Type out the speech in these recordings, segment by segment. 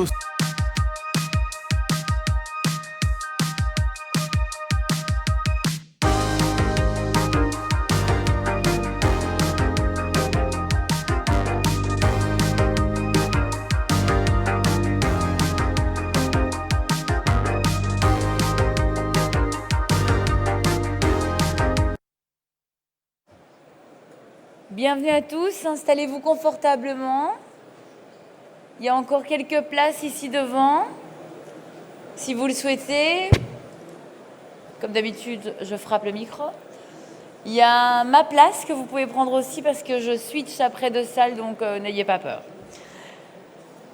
nos... Bienvenue à tous, installez-vous confortablement. Il y a encore quelques places ici devant. Si vous le souhaitez, comme d'habitude, je frappe le micro. Il y a ma place que vous pouvez prendre aussi parce que je switch après deux salles, donc n'ayez pas peur.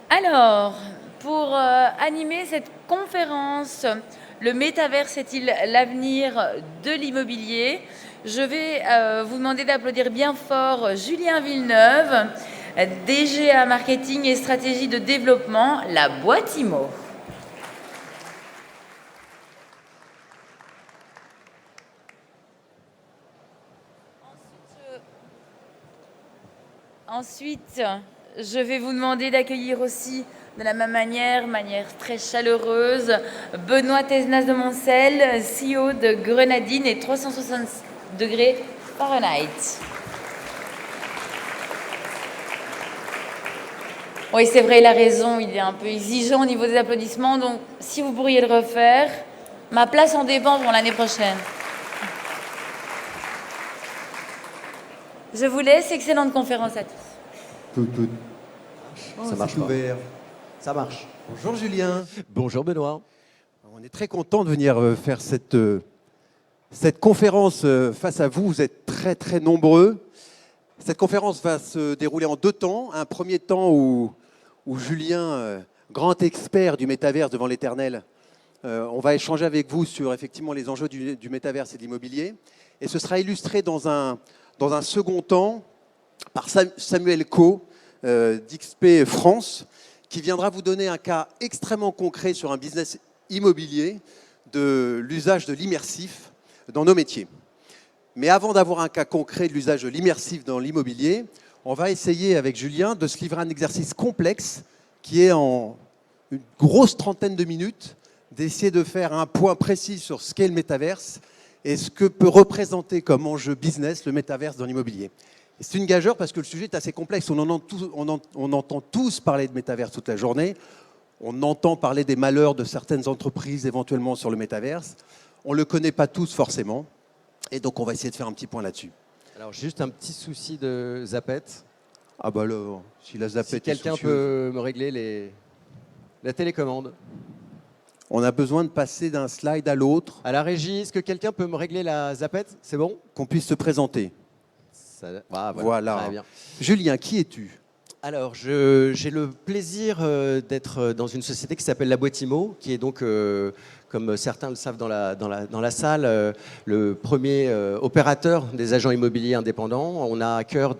Alors, pour animer cette conférence, le métaverse est-il l'avenir de l'immobilier ? Je vais vous demander d'applaudir bien fort Julien Villeneuve, DGA Marketing et Stratégie de Développement, la boîte IMO. Ensuite, je vais vous demander d'accueillir aussi de la même manière très chaleureuse, Benoît Tesnas de Moncel, CEO de Grenadine et 360 degrés Fahrenheit. Oui, c'est vrai, il a raison, il est un peu exigeant au niveau des applaudissements, donc si vous pourriez le refaire, ma place en dépend pour l'année prochaine. Je vous laisse, excellente conférence à tous. Oh, ça marche pas. Ouvert. Ça marche. Bonjour Julien. Bonjour Benoît. On est très content de venir faire cette conférence face à vous. Vous êtes très nombreux. Cette conférence va se dérouler en deux temps. Un premier temps où Julien, grand expert du métaverse devant l'éternel, on va échanger avec vous sur effectivement les enjeux du métaverse et de l'immobilier. Et ce sera illustré dans un second temps par Samuel Coe, d'XP France, qui viendra vous donner un cas extrêmement concret sur un business immobilier de l'usage de l'immersif dans nos métiers. Mais avant d'avoir un cas concret de l'usage de l'immersif dans l'immobilier, on va essayer avec Julien de se livrer un exercice complexe qui est en une grosse trentaine de minutes, d'essayer de faire un point précis sur ce qu'est le métaverse et ce que peut représenter comme enjeu business le métaverse dans l'immobilier. C'est une gageure parce que le sujet est assez complexe. On entend tous parler de métaverse toute la journée. On entend parler des malheurs de certaines entreprises éventuellement sur le métaverse. On ne le connaît pas tous forcément. Et donc, on va essayer de faire un petit point là-dessus. Alors, juste un petit souci de zappette. Ah bah alors, si la zappette si quelqu'un peut me régler la télécommande. On a besoin de passer d'un slide à l'autre. À la régie, est-ce que quelqu'un peut me régler la zappette? C'est bon? Qu'on puisse se présenter. Voilà. Très bien. Julien, qui es-tu? Alors, j'ai le plaisir d'être dans une société qui s'appelle La Boîte IMO, qui est donc, comme certains le savent dans la salle, le premier opérateur des agents immobiliers indépendants. On a à cœur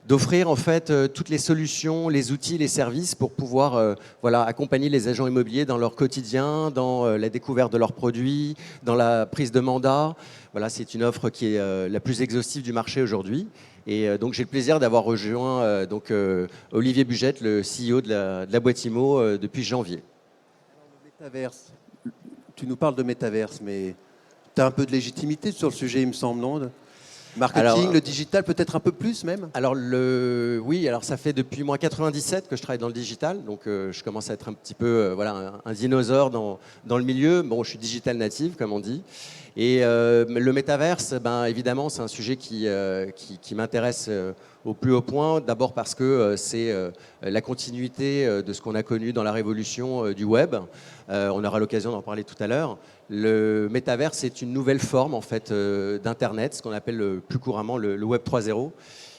d'offrir en fait toutes les solutions, les outils, les services pour pouvoir accompagner les agents immobiliers dans leur quotidien, dans la découverte de leurs produits, dans la prise de mandat. Voilà, c'est une offre qui est la plus exhaustive du marché aujourd'hui. Et donc j'ai le plaisir d'avoir rejoint Olivier Bugette, le CEO de la Boîte IMO, depuis janvier. Le métaverse. Tu nous parles de métaverse, mais tu as un peu de légitimité sur le sujet, il me semble, non? Marketing, le digital, peut-être un peu plus même? Alors oui, alors ça fait depuis moi 97 que je travaille dans le digital, donc je commence à être un petit peu un dinosaure dans le milieu. Bon, je suis digital native, comme on dit. Et le métaverse, évidemment, c'est un sujet qui m'intéresse au plus haut point. D'abord parce que c'est la continuité de ce qu'on a connu dans la révolution du web. On aura l'occasion d'en parler tout à l'heure. Le métaverse est une nouvelle forme en fait d'Internet, ce qu'on appelle plus couramment le Web 3.0.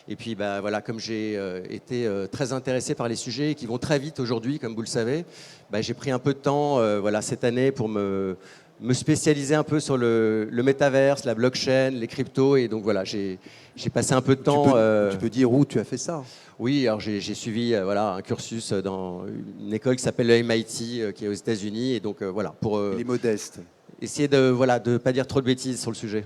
Et puis comme j'ai été très intéressé par les sujets qui vont très vite aujourd'hui, comme vous le savez, j'ai pris un peu de temps cette année pour me spécialiser un peu sur le métaverse, la blockchain, les cryptos. Et donc voilà, j'ai passé un peu de temps... Tu peux dire où tu as fait ça? Oui, alors j'ai suivi un cursus dans une école qui s'appelle le MIT, qui est aux États-Unis. Et donc Il est modeste. Essayer de ne pas dire trop de bêtises sur le sujet.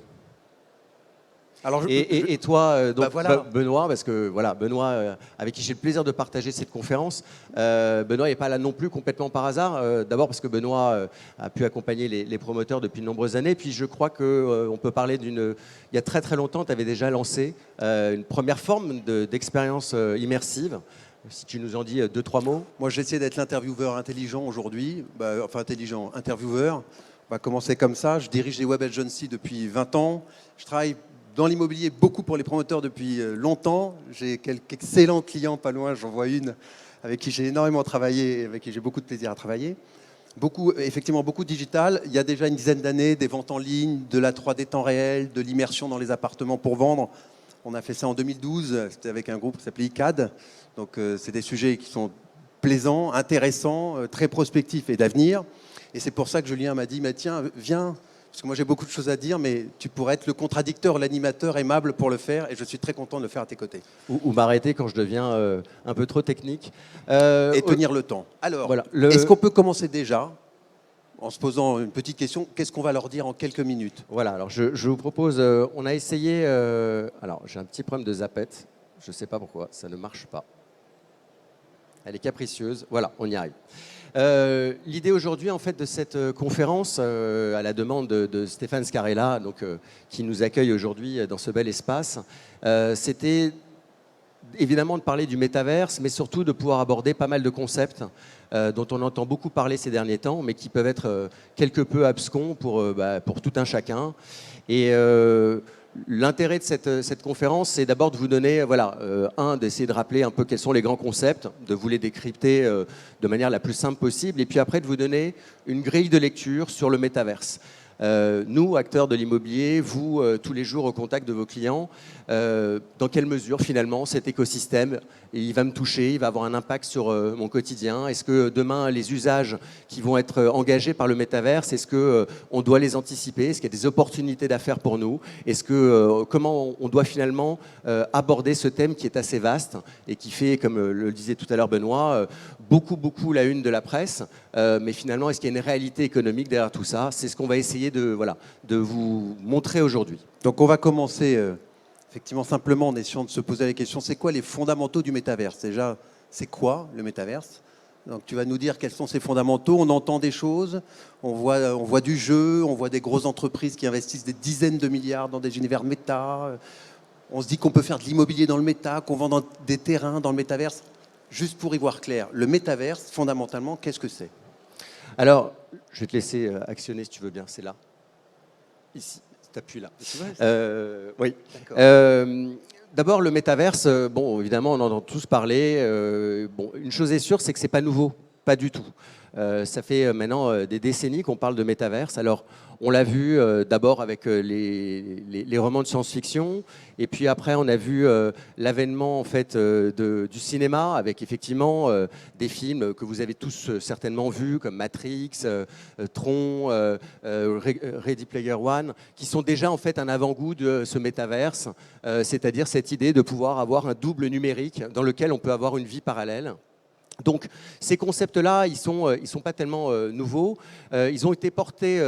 Alors, Et toi, donc, voilà. Benoît, parce que voilà, Benoît, avec qui j'ai le plaisir de partager cette conférence, Benoît n'est pas là non plus complètement par hasard. D'abord parce que Benoît a pu accompagner les promoteurs depuis de nombreuses années. Puis je crois qu'on peut parler d'une... Il y a très très longtemps, tu avais déjà lancé une première forme d'expérience immersive. Si tu nous en dis 2-3 mots. Moi, j'essaie d'être l'intervieweur intelligent aujourd'hui. Enfin, intelligent, intervieweur. On va commencer comme ça. Je dirige les web agencies depuis 20 ans. Je travaille dans l'immobilier beaucoup pour les promoteurs depuis longtemps. J'ai quelques excellents clients, pas loin, j'en vois une, avec qui j'ai énormément travaillé et avec qui j'ai beaucoup de plaisir à travailler. Effectivement, beaucoup de digital. Il y a déjà une dizaine d'années, des ventes en ligne, de la 3D temps réel, de l'immersion dans les appartements pour vendre. On a fait ça en 2012, c'était avec un groupe qui s'appelait ICAD. Donc c'est des sujets qui sont plaisants, intéressants, très prospectifs et d'avenir. Et c'est pour ça que Julien m'a dit, tiens, viens, parce que moi j'ai beaucoup de choses à dire, mais tu pourrais être le contradicteur, l'animateur aimable pour le faire, et je suis très content de le faire à tes côtés. Ou m'arrêter quand je deviens un peu trop technique. Et tenir le temps. Alors, voilà, est-ce qu'on peut commencer déjà en se posant une petite question, qu'est-ce qu'on va leur dire en quelques minutes? Voilà, alors je vous propose, on a essayé, alors j'ai un petit problème de zapette, je ne sais pas pourquoi, ça ne marche pas. Elle est capricieuse, voilà, on y arrive. L'idée aujourd'hui en fait de cette conférence, à la demande de Stéphane Scarella, donc, qui nous accueille aujourd'hui dans ce bel espace, c'était évidemment de parler du métaverse, mais surtout de pouvoir aborder pas mal de concepts dont on entend beaucoup parler ces derniers temps, mais qui peuvent être quelque peu abscons pour tout un chacun. Et l'intérêt de cette conférence, c'est d'abord de vous donner, d'essayer de rappeler un peu quels sont les grands concepts, de vous les décrypter de manière la plus simple possible, et puis après de vous donner une grille de lecture sur le métaverse. Nous, acteurs de l'immobilier, vous, tous les jours au contact de vos clients, dans quelle mesure finalement cet écosystème, il va me toucher, il va avoir un impact sur mon quotidien? Est-ce que demain, les usages qui vont être engagés par le métaverse, est-ce qu'on doit les anticiper? Est-ce qu'il y a des opportunités d'affaires pour nous? Comment on doit finalement aborder ce thème qui est assez vaste et qui fait, comme le disait tout à l'heure Benoît, beaucoup la une de la presse, mais finalement, est-ce qu'il y a une réalité économique derrière tout ça? C'est ce qu'on va essayer de vous montrer aujourd'hui. Donc on va commencer effectivement simplement en essayant de se poser la question, c'est quoi les fondamentaux du métaverse? Déjà, c'est quoi le métaverse? Donc tu vas nous dire quels sont ces fondamentaux. On entend des choses, on voit du jeu, on voit des grosses entreprises qui investissent des dizaines de milliards dans des univers méta. On se dit qu'on peut faire de l'immobilier dans le méta, qu'on vend des terrains dans le métaverse. Juste pour y voir clair, le métaverse, fondamentalement, qu'est-ce que c'est? Alors, je vais te laisser actionner si tu veux bien, c'est là. Ici, tu appuies là. Oui. D'abord, le métaverse, évidemment, on en entend tous parler. Une chose est sûre, c'est que ce n'est pas nouveau, pas du tout. Ça fait maintenant des décennies qu'on parle de métaverse. Alors, on l'a vu d'abord avec les romans de science-fiction, et puis après, on a vu l'avènement en fait du cinéma avec effectivement des films que vous avez tous certainement vus, comme Matrix, Tron, Ready Player One, qui sont déjà en fait un avant-goût de ce métaverse, c'est-à-dire cette idée de pouvoir avoir un double numérique dans lequel on peut avoir une vie parallèle. Donc ces concepts-là, ils sont pas tellement nouveaux. Ils ont été portés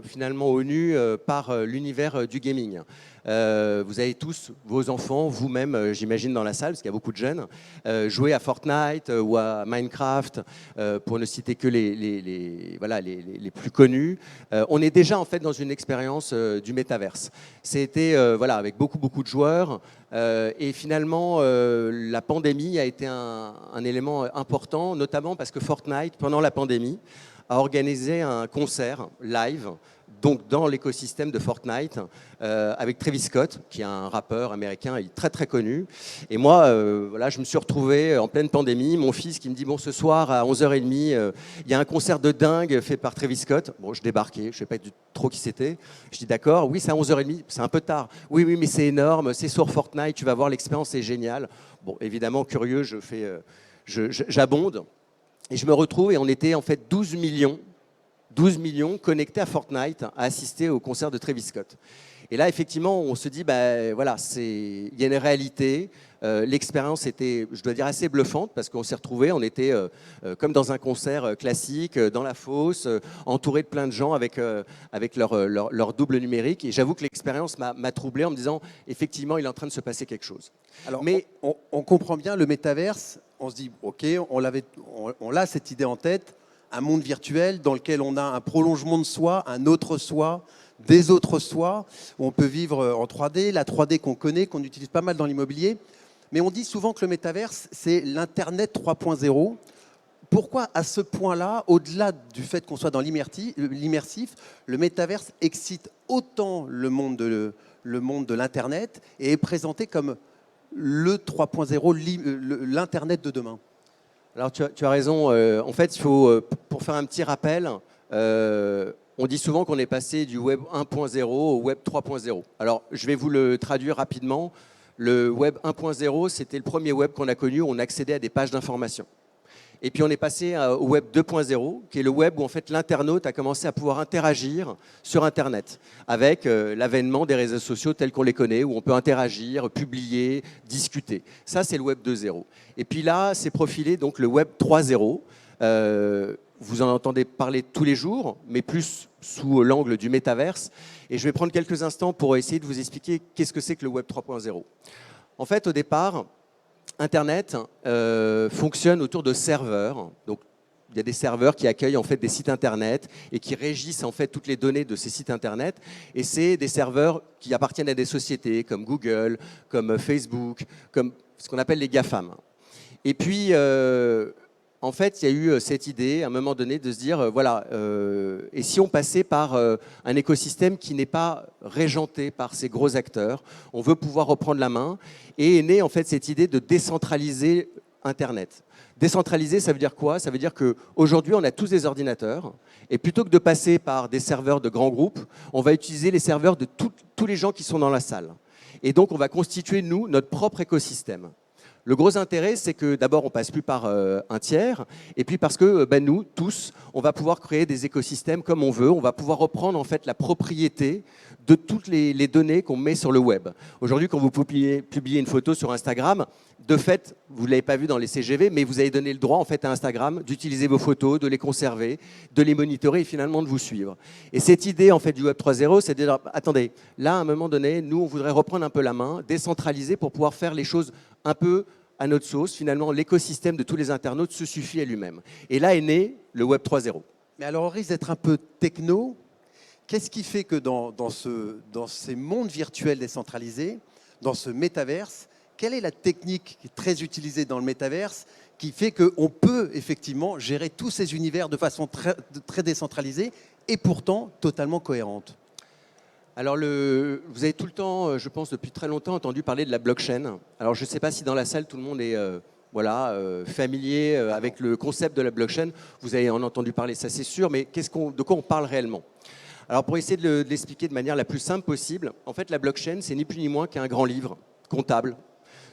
finalement au nu par l'univers du gaming. Vous avez tous vos enfants, vous-même, j'imagine dans la salle, parce qu'il y a beaucoup de jeunes, jouer à Fortnite ou à Minecraft, pour ne citer que les plus connus. On est déjà en fait dans une expérience du métaverse. C'était avec beaucoup de joueurs. Et finalement, la pandémie a été un élément important, notamment parce que Fortnite, pendant la pandémie, a organisé un concert live, donc dans l'écosystème de Fortnite, avec Travis Scott, qui est un rappeur américain très connu. Et moi, je me suis retrouvé en pleine pandémie. Mon fils qui me dit, ce soir à 11h30, il y a un concert de dingue fait par Travis Scott. Bon, je débarquais, je ne savais pas trop qui c'était. Je dis, d'accord, oui, c'est à 11h30, c'est un peu tard. Oui, mais c'est énorme, c'est sur Fortnite, tu vas voir, l'expérience, c'est génial. Bon, évidemment, curieux, j'abonde. Et je me retrouve, et on était en fait 12 millions connectés à Fortnite à assister au concert de Travis Scott. Et là, effectivement, on se dit, il y a une réalité. l'expérience était, je dois dire, assez bluffante parce qu'on s'est retrouvés, on était comme dans un concert classique, dans la fosse, entouré de plein de gens avec leur double numérique. Et j'avoue que l'expérience m'a troublé en me disant, effectivement, il est en train de se passer quelque chose. Alors, mais on comprend bien le métaverse. On se dit, OK, on a cette idée en tête, un monde virtuel dans lequel on a un prolongement de soi, un autre soi, des autres soi, où on peut vivre en 3D, la 3D qu'on connaît, qu'on utilise pas mal dans l'immobilier. Mais on dit souvent que le métaverse, c'est l'Internet 3.0. Pourquoi, à ce point-là, au-delà du fait qu'on soit dans l'immersif, le métaverse excite autant le monde de l'Internet et est présenté comme le 3.0, l'Internet de demain? Alors, tu as raison. En fait, il faut, pour faire un petit rappel, on dit souvent qu'on est passé du Web 1.0 au Web 3.0. Alors, je vais vous le traduire rapidement. Le Web 1.0, c'était le premier web qu'on a connu où on accédait à des pages d'information. Et puis, on est passé au Web 2.0, qui est le web où en fait, l'internaute a commencé à pouvoir interagir sur Internet avec l'avènement des réseaux sociaux tels qu'on les connaît, où on peut interagir, publier, discuter. Ça, c'est le Web 2.0. Et puis là, c'est profilé donc, le Web 3.0. Vous en entendez parler tous les jours, mais plus sous l'angle du métaverse. Et je vais prendre quelques instants pour essayer de vous expliquer qu'est-ce que c'est que le Web 3.0. En fait, au départ, Internet fonctionne autour de serveurs. Donc, il y a des serveurs qui accueillent en fait des sites Internet et qui régissent en fait toutes les données de ces sites Internet. Et c'est des serveurs qui appartiennent à des sociétés comme Google, comme Facebook, comme ce qu'on appelle les GAFAM. Et puis, en fait, il y a eu cette idée, à un moment donné, de se dire, voilà, et si on passait par un écosystème qui n'est pas régenté par ces gros acteurs, on veut pouvoir reprendre la main, et est née en fait cette idée de décentraliser Internet. Décentraliser, ça veut dire quoi? Ça veut dire qu'aujourd'hui, on a tous des ordinateurs, et plutôt que de passer par des serveurs de grands groupes, on va utiliser les serveurs de tous les gens qui sont dans la salle. Et donc, on va constituer, nous, notre propre écosystème. Le gros intérêt, c'est que d'abord, on ne passe plus par un tiers, et puis parce que nous, tous, on va pouvoir créer des écosystèmes comme on veut, on va pouvoir reprendre en fait la propriété de toutes les données qu'on met sur le web. Aujourd'hui, quand vous publiez une photo sur Instagram, de fait, vous ne l'avez pas vu dans les CGV, mais vous avez donné le droit en fait, à Instagram d'utiliser vos photos, de les conserver, de les monitorer et finalement de vous suivre. Et cette idée en fait, du Web 3.0, c'est de dire, attendez, là, à un moment donné, nous, on voudrait reprendre un peu la main, décentraliser pour pouvoir faire les choses un peu à notre sauce. Finalement, l'écosystème de tous les internautes se suffit à lui-même. Et là est né le Web 3.0. Mais alors, on risque d'être un peu techno. Qu'est-ce qui fait que dans ces mondes virtuels décentralisés, dans ce métaverse, quelle est la technique qui est très utilisée dans le métaverse qui fait qu'on peut effectivement gérer tous ces univers de façon très décentralisée et pourtant totalement cohérente? Alors, vous avez tout le temps, je pense depuis très longtemps, entendu parler de la blockchain. Alors, je ne sais pas si dans la salle, tout le monde est familier avec le concept de la blockchain. Vous avez en entendu parler, ça c'est sûr, mais de quoi on parle réellement? Alors, pour essayer de l'expliquer de manière la plus simple possible, en fait, la blockchain, c'est ni plus ni moins qu'un grand livre comptable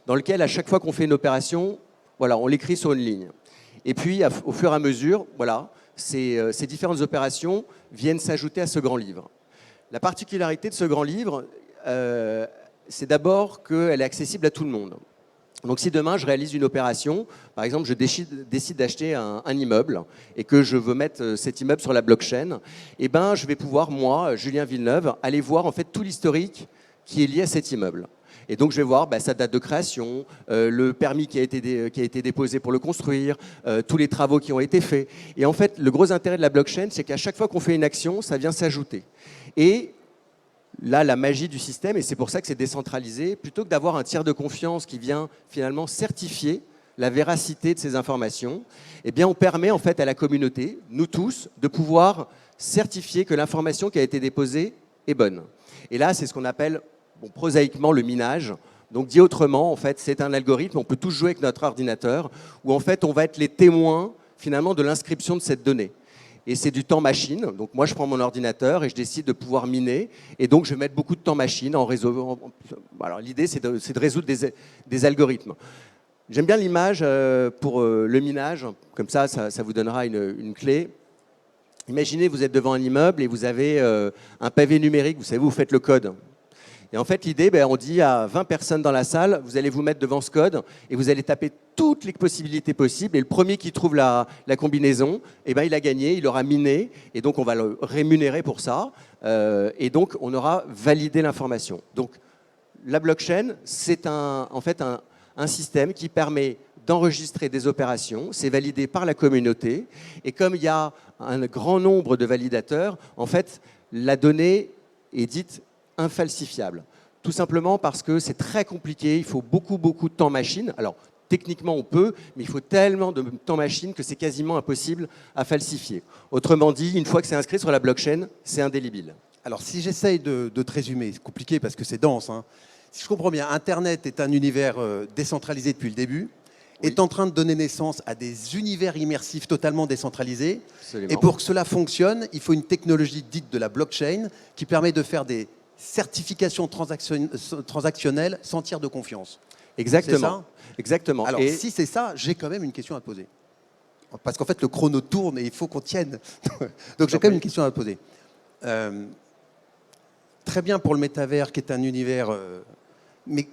dans lequel, à chaque fois qu'on fait une opération, voilà, on l'écrit sur une ligne. Et puis, au fur et à mesure, voilà, ces différentes opérations viennent s'ajouter à ce grand livre. La particularité de ce grand livre, c'est d'abord qu'elle est accessible à tout le monde. Donc si demain je réalise une opération, par exemple je décide d'acheter un immeuble et que je veux mettre cet immeuble sur la blockchain, eh ben, je vais pouvoir, moi, Julien Villeneuve, aller voir en fait tout l'historique qui est lié à cet immeuble. Et donc, je vais voir sa date de création, le permis qui a été déposé pour le construire, tous les travaux qui ont été faits. Et en fait, le gros intérêt de la blockchain, c'est qu'à chaque fois qu'on fait une action, ça vient s'ajouter. Et là, la magie du système, et c'est pour ça que c'est décentralisé, plutôt que d'avoir un tiers de confiance qui vient finalement certifier la véracité de ces informations, eh bien, on permet en fait à la communauté, nous tous, de pouvoir certifier que l'information qui a été déposée est bonne. Et là, c'est ce qu'on appelle prosaïquement le minage. Donc dit autrement, en fait, c'est un algorithme, on peut tous jouer avec notre ordinateur, où en fait on va être les témoins finalement de l'inscription de cette donnée. Et c'est du temps machine. Donc moi je prends mon ordinateur et je décide de pouvoir miner. Et donc je vais mettre beaucoup de temps machine en réseau. Alors l'idée c'est de résoudre des algorithmes. J'aime bien l'image pour le minage, comme ça vous donnera une clé. Imaginez vous êtes devant un immeuble et vous avez un pavé numérique, vous savez, vous faites le code. Et en fait, l'idée, on dit à 20 personnes dans la salle, vous allez vous mettre devant ce code et vous allez taper toutes les possibilités possibles. Et le premier qui trouve la combinaison, il a gagné, il aura miné. Et donc, on va le rémunérer pour ça. Et donc, on aura validé l'information. Donc, la blockchain, c'est en fait un système qui permet d'enregistrer des opérations. C'est validé par la communauté. Et comme il y a un grand nombre de validateurs, en fait, la donnée est dite infalsifiable. Tout simplement parce que c'est très compliqué, il faut beaucoup de temps machine. Alors, techniquement, on peut, mais il faut tellement de temps machine que c'est quasiment impossible à falsifier. Autrement dit, une fois que c'est inscrit sur la blockchain, c'est indélébile. Alors, si j'essaye de te résumer, c'est compliqué parce que c'est dense. Hein. Si je comprends bien, Internet est un univers décentralisé depuis le début, oui. Est en train de donner naissance à des univers immersifs totalement décentralisés. Absolument. Et pour que cela fonctionne, il faut une technologie dite de la blockchain qui permet de faire des certifications transactionnelles sans tiers de confiance. Exactement. C'est ça ? Exactement. Alors, si c'est ça, j'ai quand même une question à te poser. Parce qu'en fait, le chrono tourne et il faut qu'on tienne. Donc, j'ai quand même une question à te poser. Très bien pour le métavers, qui est un univers... mais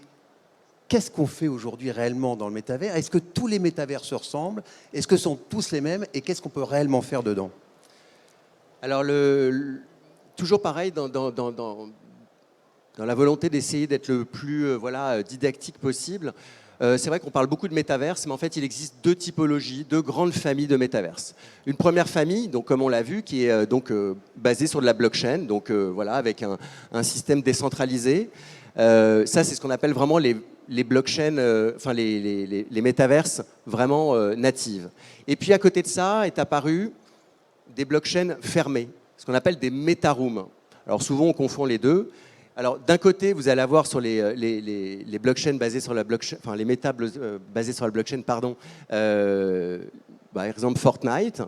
qu'est-ce qu'on fait aujourd'hui réellement dans le métavers ? Est-ce que tous les métavers se ressemblent ? Est-ce que sont tous les mêmes ? Et qu'est-ce qu'on peut réellement faire dedans ? Alors, toujours pareil, dans la volonté d'essayer d'être le plus didactique possible, c'est vrai qu'on parle beaucoup de métaverse, mais en fait, il existe deux typologies, deux grandes familles de métaverse. Une première famille, donc, comme on l'a vu, qui est basée sur de la blockchain, donc avec un système décentralisé. Ça, c'est ce qu'on appelle vraiment les blockchains, les métaverses vraiment natives. Et puis, à côté de ça, est apparu des blockchains fermées, ce qu'on appelle des métarooms. Alors, souvent, on confond les deux. Alors, d'un côté, vous allez avoir sur les blockchains basés sur la blockchain, enfin, les méta basés sur la blockchain, pardon, par exemple Fortnite.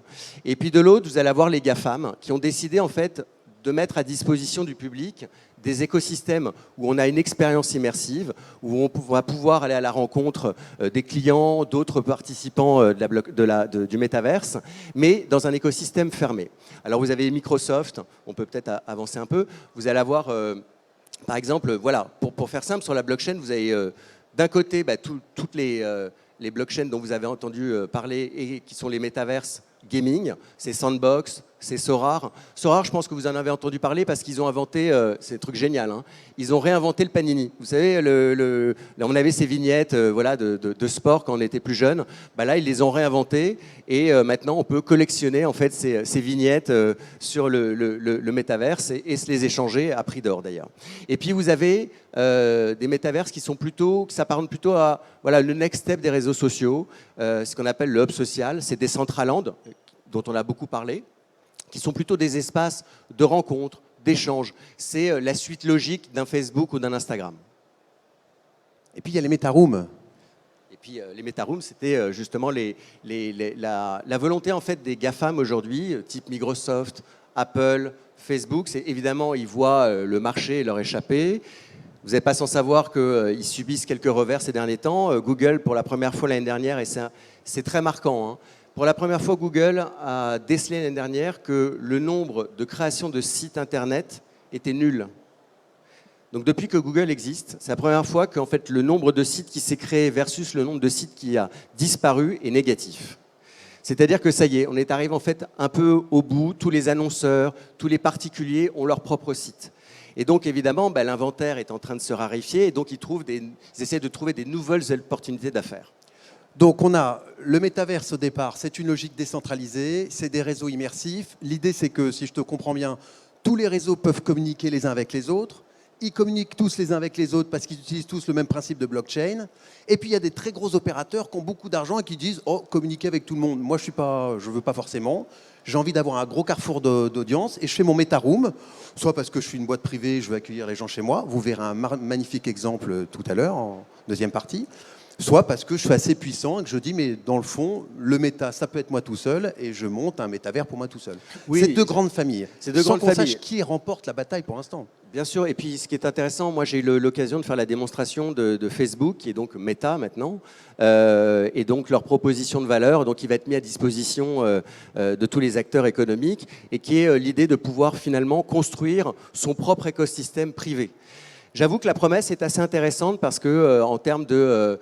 Et puis, de l'autre, vous allez avoir les GAFAM qui ont décidé, en fait, de mettre à disposition du public des écosystèmes où on a une expérience immersive, où on va pouvoir aller à la rencontre des clients, d'autres participants du métaverse, mais dans un écosystème fermé. Alors vous avez Microsoft, on peut peut-être avancer un peu, vous allez avoir, par exemple, pour faire simple, sur la blockchain, vous avez d'un côté toutes les blockchains dont vous avez entendu parler et qui sont les métaverses gaming, c'est Sandbox, c'est Sorare. Sorare, je pense que vous en avez entendu parler parce qu'ils ont inventé, c'est un truc génial, hein, ils ont réinventé le panini. Vous savez, on avait ces vignettes de sport quand on était plus jeune. Là, ils les ont réinventées et maintenant, on peut collectionner en fait, ces vignettes sur le métaverse et se les échanger à prix d'or d'ailleurs. Et puis, vous avez des métaverses qui s'apparentent plutôt à le next step des réseaux sociaux, ce qu'on appelle le hub social, c'est Decentraland, dont on a beaucoup parlé, qui sont plutôt des espaces de rencontres, d'échanges. C'est la suite logique d'un Facebook ou d'un Instagram. Et puis il y a les métarooms. Et puis les métarooms, c'était justement la volonté en fait des GAFAM aujourd'hui, type Microsoft, Apple, Facebook. C'est évidemment, ils voient le marché leur échapper. Vous n'êtes pas sans savoir qu'ils subissent quelques revers ces derniers temps. Google, pour la première fois l'année dernière, et c'est très marquant, hein. Pour la première fois, Google a décelé l'année dernière que le nombre de créations de sites Internet était nul. Donc depuis que Google existe, c'est la première fois que en fait, le nombre de sites qui s'est créé versus le nombre de sites qui a disparu est négatif. C'est-à-dire que ça y est, on est arrivé en fait un peu au bout. Tous les annonceurs, tous les particuliers ont leur propre site. Et donc évidemment, l'inventaire est en train de se raréfier et donc ils essaient de trouver des nouvelles opportunités d'affaires. Donc on a le métaverse au départ, c'est une logique décentralisée, c'est des réseaux immersifs. L'idée c'est que, si je te comprends bien, tous les réseaux peuvent communiquer les uns avec les autres. Ils communiquent tous les uns avec les autres parce qu'ils utilisent tous le même principe de blockchain. Et puis il y a des très gros opérateurs qui ont beaucoup d'argent et qui disent « Oh, communiquer avec tout le monde, moi je ne veux pas forcément. J'ai envie d'avoir un gros carrefour d'audience et je fais mon MetaRoom, soit parce que je suis une boîte privée, je veux accueillir les gens chez moi. Vous verrez un magnifique exemple tout à l'heure en deuxième partie. Soit parce que je suis assez puissant et que je dis, mais dans le fond, le méta, ça peut être moi tout seul, et je monte un métavers pour moi tout seul. Oui, c'est deux grandes familles. C'est deux grandes familles. Sans qu'on sache qui remporte la bataille pour l'instant. Bien sûr, et puis ce qui est intéressant, moi j'ai eu l'occasion de faire la démonstration de Facebook, qui est donc Meta maintenant, et donc leur proposition de valeur, donc qui va être mis à disposition de tous les acteurs économiques, et qui est l'idée de pouvoir finalement construire son propre écosystème privé. J'avoue que la promesse est assez intéressante parce que en termes de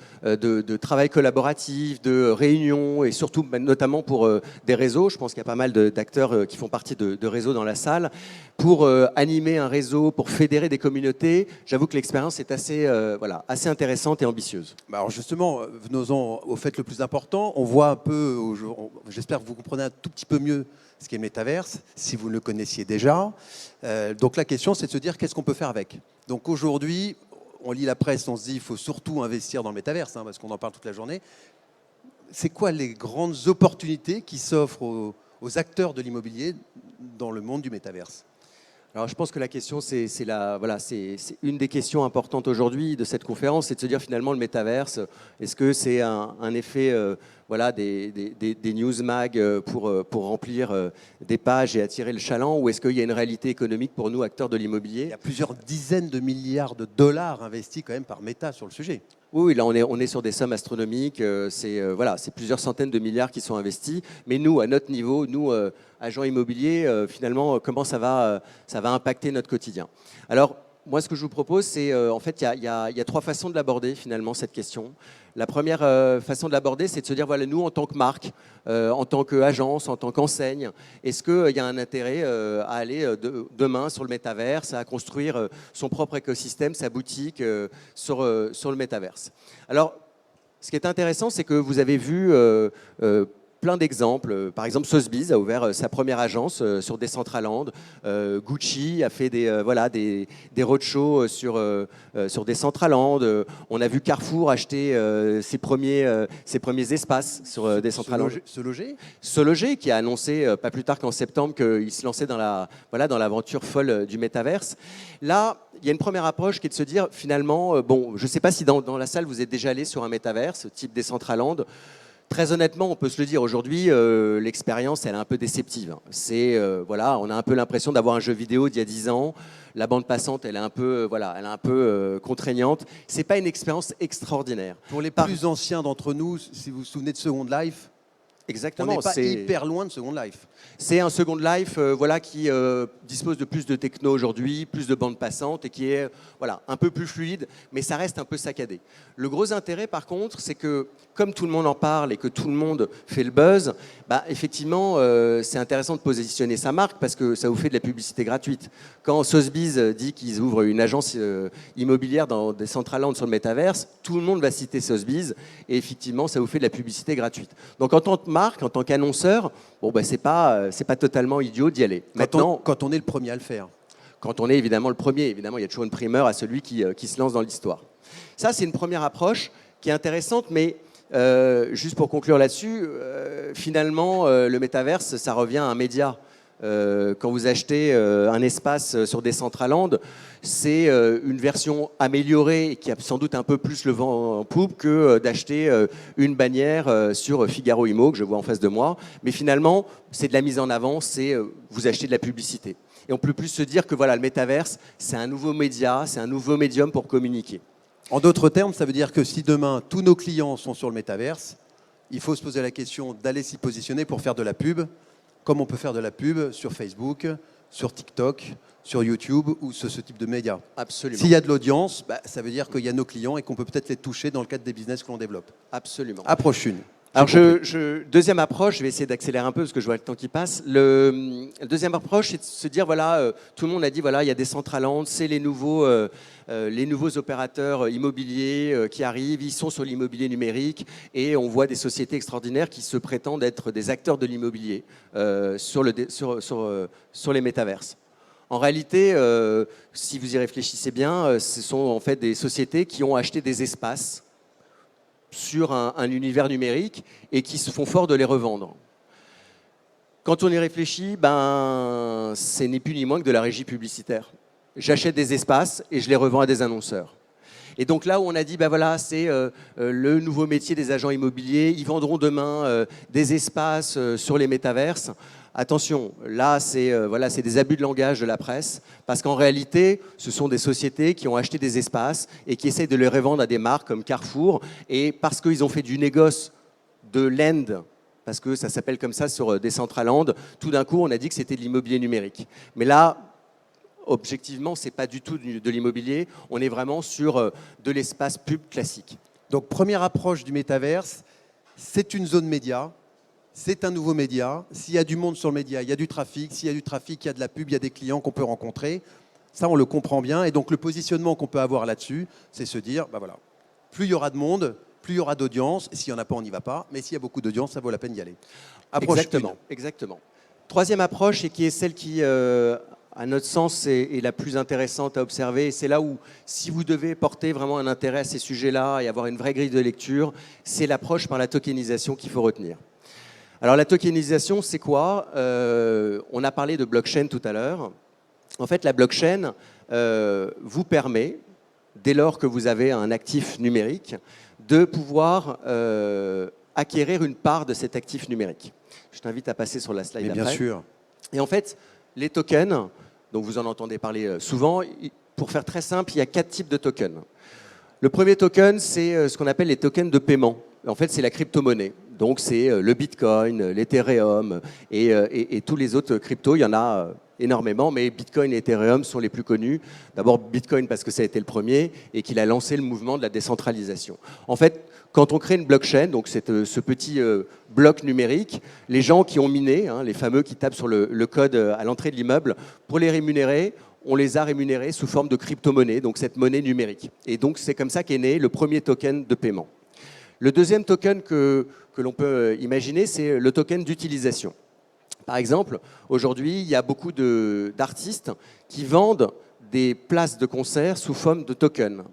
travail collaboratif, de réunions et surtout notamment pour des réseaux, je pense qu'il y a pas mal d'acteurs qui font partie de réseaux dans la salle, pour animer un réseau, pour fédérer des communautés, j'avoue que l'expérience est assez, assez intéressante et ambitieuse. Alors justement, venons-en au fait le plus important. On voit un peu, j'espère que vous comprenez un tout petit peu mieux ce qu'est le métaverse, si vous le connaissiez déjà. Donc la question, c'est de se dire qu'est-ce qu'on peut faire avec. Donc aujourd'hui, on lit la presse, on se dit il faut surtout investir dans le métaverse, parce qu'on en parle toute la journée. C'est quoi les grandes opportunités qui s'offrent aux acteurs de l'immobilier dans le monde du métaverse ? Alors, je pense que la question, c'est une des questions importantes aujourd'hui de cette conférence, c'est de se dire finalement le métaverse, est-ce que c'est un effet des news mag pour remplir des pages et attirer le chaland, ou est-ce qu'il y a une réalité économique pour nous, acteurs de l'immobilier ? Il y a plusieurs dizaines de milliards de dollars investis quand même par Meta sur le sujet. Oui, là on est sur des sommes astronomiques, c'est plusieurs centaines de milliards qui sont investis, mais nous, à notre niveau, nous, agents immobiliers, finalement, comment ça va impacter notre quotidien ? Alors, moi, ce que je vous propose, c'est, en fait, il y a trois façons de l'aborder, finalement, cette question. La première façon de l'aborder, c'est de se dire, voilà, nous, en tant que marque, en tant qu'agence, en tant qu'enseigne, est-ce qu'il y a un intérêt à aller demain sur le métaverse, à construire son propre écosystème, sa boutique sur le métaverse ? Alors, ce qui est intéressant, c'est que vous avez vu plein d'exemples. Par exemple, Sotheby's a ouvert sa première agence sur Decentraland. Gucci a fait des roadshows sur Decentraland. On a vu Carrefour acheter ses premiers espaces sur Decentraland. Se loger, qui a annoncé pas plus tard qu'en septembre qu'il se lançait dans l'aventure folle du métaverse. Là, il y a une première approche qui est de se dire finalement, je ne sais pas si dans la salle vous êtes déjà allé sur un métaverse type Decentraland. Très honnêtement, on peut se le dire, aujourd'hui, l'expérience, elle est un peu déceptive. On a un peu l'impression d'avoir un jeu vidéo d'il y a 10 ans. La bande passante, elle est un peu contraignante. Ce n'est pas une expérience extraordinaire. Pour les plus anciens d'entre nous, si vous vous souvenez de Second Life, exactement, on n'est pas hyper loin de Second Life. C'est un Second Life qui dispose de plus de techno aujourd'hui, plus de bandes passantes et qui est un peu plus fluide, mais ça reste un peu saccadé. Le gros intérêt, par contre, c'est que comme tout le monde en parle et que tout le monde fait le buzz, effectivement, c'est intéressant de positionner sa marque parce que ça vous fait de la publicité gratuite. Quand Sotheby's dit qu'ils ouvrent une agence immobilière dans Decentraland sur le métaverse, tout le monde va citer Sotheby's et effectivement, ça vous fait de la publicité gratuite. Donc, en tant que marque, en tant qu'annonceur, c'est pas totalement idiot d'y aller. Quand on est le premier à le faire. Quand on est évidemment le premier, évidemment, il y a toujours une primeur à celui qui se lance dans l'histoire. Ça, c'est une première approche qui est intéressante, mais juste pour conclure là-dessus, finalement, le métaverse, ça revient à un média. Quand vous achetez un espace sur Decentraland, c'est une version améliorée et qui a sans doute un peu plus le vent en poupe que d'acheter une bannière sur Figaro Immo, que je vois en face de moi. Mais finalement, c'est de la mise en avant, c'est vous achetez de la publicité. Et on peut plus se dire que le métaverse, c'est un nouveau média, c'est un nouveau médium pour communiquer. En d'autres termes, ça veut dire que si demain, tous nos clients sont sur le métaverse, il faut se poser la question d'aller s'y positionner pour faire de la pub, comme on peut faire de la pub sur Facebook, sur TikTok, sur YouTube ou sur ce type de médias. Absolument. S'il y a de l'audience, ça veut dire qu'il y a nos clients et qu'on peut peut-être les toucher dans le cadre des business que l'on développe. Absolument. Approche une. Alors, deuxième approche, je vais essayer d'accélérer un peu parce que je vois le temps qui passe. La deuxième approche, c'est de se dire, tout le monde a dit, il y a Decentraland, c'est les nouveaux opérateurs immobiliers qui arrivent, ils sont sur l'immobilier numérique et on voit des sociétés extraordinaires qui se prétendent être des acteurs de l'immobilier sur les métaverses. En réalité, si vous y réfléchissez bien, ce sont en fait des sociétés qui ont acheté des espaces sur un univers numérique et qui se font fort de les revendre. Quand on y réfléchit, ce n'est plus ni moins que de la régie publicitaire. J'achète des espaces et je les revends à des annonceurs. Et donc là où on a dit, c'est le nouveau métier des agents immobiliers, ils vendront demain des espaces sur les métaverses. Attention, là, c'est des abus de langage de la presse, parce qu'en réalité, ce sont des sociétés qui ont acheté des espaces et qui essaient de les revendre à des marques comme Carrefour, et parce qu'ils ont fait du négoce de land, parce que ça s'appelle comme ça sur Decentraland, tout d'un coup, on a dit que c'était de l'immobilier numérique. Mais là, objectivement, ce n'est pas du tout de l'immobilier. On est vraiment sur de l'espace pub classique. Donc, première approche du métaverse, c'est une zone média, c'est un nouveau média. S'il y a du monde sur le média, il y a du trafic. S'il y a du trafic, il y a de la pub, il y a des clients qu'on peut rencontrer. Ça, on le comprend bien. Et donc, le positionnement qu'on peut avoir là-dessus, c'est se dire, bah voilà, plus il y aura de monde, plus il y aura d'audience. S'il n'y en a pas, on n'y va pas. Mais s'il y a beaucoup d'audience, ça vaut la peine d'y aller. Approche Exactement. Troisième approche, et qui est celle qui, à notre sens, est la plus intéressante à observer. Et c'est là où, si vous devez porter vraiment un intérêt à ces sujets-là et avoir une vraie grille de lecture, c'est l'approche par la tokenisation qu'il faut retenir. Alors la tokenisation, c'est quoi? On a parlé de blockchain tout à l'heure. En fait, la blockchain vous permet, dès lors que vous avez un actif numérique, de pouvoir acquérir une part de cet actif numérique. Je t'invite à passer sur la slide d'après. Bien sûr. Et en fait, les tokens, donc vous en entendez parler souvent, pour faire très simple, il y a 4 types de tokens. Le premier token, c'est ce qu'on appelle les tokens de paiement. En fait, c'est la crypto-monnaie. Donc, c'est le Bitcoin, l'Ethereum et tous les autres cryptos. Il y en a énormément, mais Bitcoin et Ethereum sont les plus connus. D'abord, Bitcoin parce que ça a été le premier et qu'il a lancé le mouvement de la décentralisation. En fait, quand on crée une blockchain, donc ce petit bloc numérique, les gens qui ont miné, les fameux qui tapent sur le code à l'entrée de l'immeuble, pour les rémunérer, on les a rémunérés sous forme de crypto-monnaie, donc cette monnaie numérique. Et donc, c'est comme ça qu'est né le premier token de paiement. Le deuxième token que l'on peut imaginer, c'est le token d'utilisation. Par exemple, aujourd'hui, il y a beaucoup d'artistes qui vendent des places de concert sous forme de token.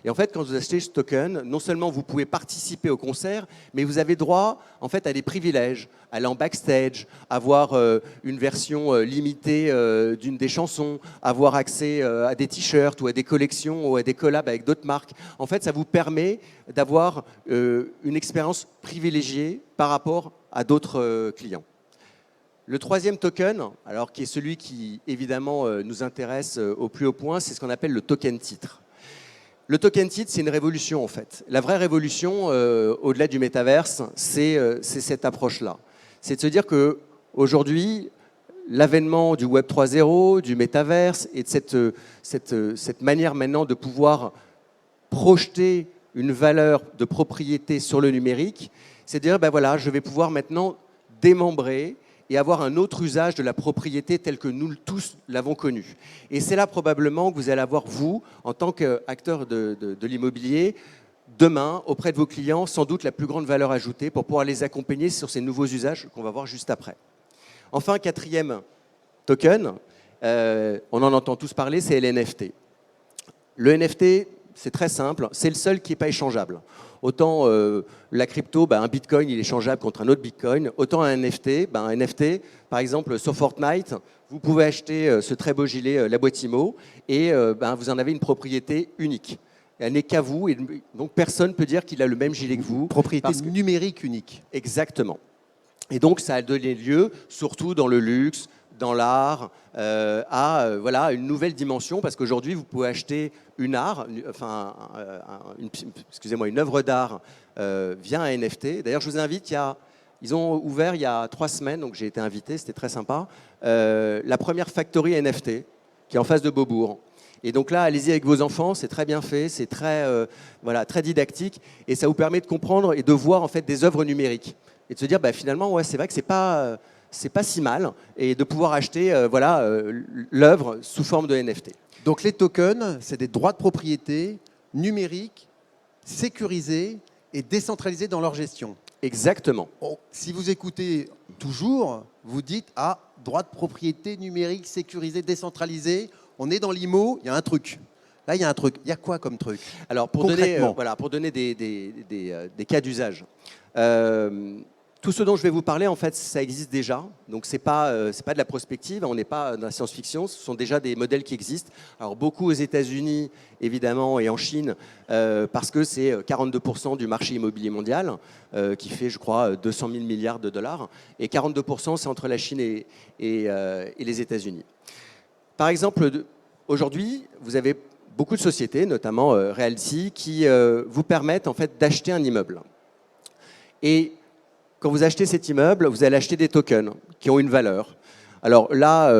Et en fait, quand vous achetez ce token, non seulement vous pouvez participer au concert, mais vous avez droit en fait, à des privilèges, aller en backstage, avoir une version limitée d'une des chansons, avoir accès à des t-shirts ou à des collections ou à des collabs avec d'autres marques. En fait, ça vous permet d'avoir une expérience privilégiée par rapport à d'autres clients. Le troisième token, alors qui est celui qui évidemment nous intéresse au plus haut point, c'est ce qu'on appelle le token titre. Le token titre, c'est une révolution en fait. La vraie révolution, au-delà du métaverse, c'est cette approche-là. C'est de se dire qu'aujourd'hui, l'avènement du Web 3.0, du métaverse et de cette manière maintenant de pouvoir projeter une valeur de propriété sur le numérique, c'est de dire, ben voilà, je vais pouvoir maintenant démembrer et avoir un autre usage de la propriété tel que nous tous l'avons connu. Et c'est là probablement que vous allez avoir, vous, en tant qu'acteur de l'immobilier, demain, auprès de vos clients, sans doute la plus grande valeur ajoutée pour pouvoir les accompagner sur ces nouveaux usages qu'on va voir juste après. Enfin, quatrième token, on en entend tous parler, c'est l'NFT. Le NFT, c'est très simple, c'est le seul qui n'est pas échangeable. Autant la crypto, un Bitcoin, il est échangeable contre un autre Bitcoin. Autant un NFT, un NFT, par exemple, sur Fortnite, vous pouvez acheter ce très beau gilet, la boîte IMO, et vous en avez une propriété unique. Elle n'est qu'à vous, et donc personne ne peut dire qu'il a le même gilet que vous. Propriété numérique unique. Exactement. Et donc, ça a donné lieu, surtout dans le luxe, dans l'art, à une nouvelle dimension, parce qu'aujourd'hui, vous pouvez acheter une œuvre d'art via un NFT. D'ailleurs, je vous invite, ils ont ouvert il y a 3 semaines, donc j'ai été invité, c'était très sympa, la première factory NFT, qui est en face de Beaubourg. Et donc là, allez-y avec vos enfants, c'est très bien fait, c'est très didactique, et ça vous permet de comprendre et de voir en fait des œuvres numériques. Et de se dire, finalement, ouais, c'est vrai que c'est pas si mal, et de pouvoir acheter l'œuvre sous forme de NFT. Donc les tokens, c'est des droits de propriété numériques, sécurisés et décentralisés dans leur gestion. Exactement. Bon, si vous écoutez toujours, vous dites, droits de propriété numérique, sécurisé, décentralisé, on est dans l'IMO, il y a un truc. Là, il y a un truc. Il y a quoi comme truc? Alors, pour donner des cas d'usage, tout ce dont je vais vous parler, en fait, ça existe déjà. Donc, c'est pas de la prospective, on n'est pas dans la science-fiction, ce sont déjà des modèles qui existent. Alors, beaucoup aux États-Unis, évidemment, et en Chine, parce que c'est 42% du marché immobilier mondial, qui fait, je crois, 200 000 milliards de dollars. Et 42%, c'est entre la Chine et les États-Unis. Par exemple, aujourd'hui, vous avez beaucoup de sociétés, notamment Realty, qui vous permettent en fait d'acheter un immeuble. Et quand vous achetez cet immeuble, vous allez acheter des tokens qui ont une valeur. Alors là,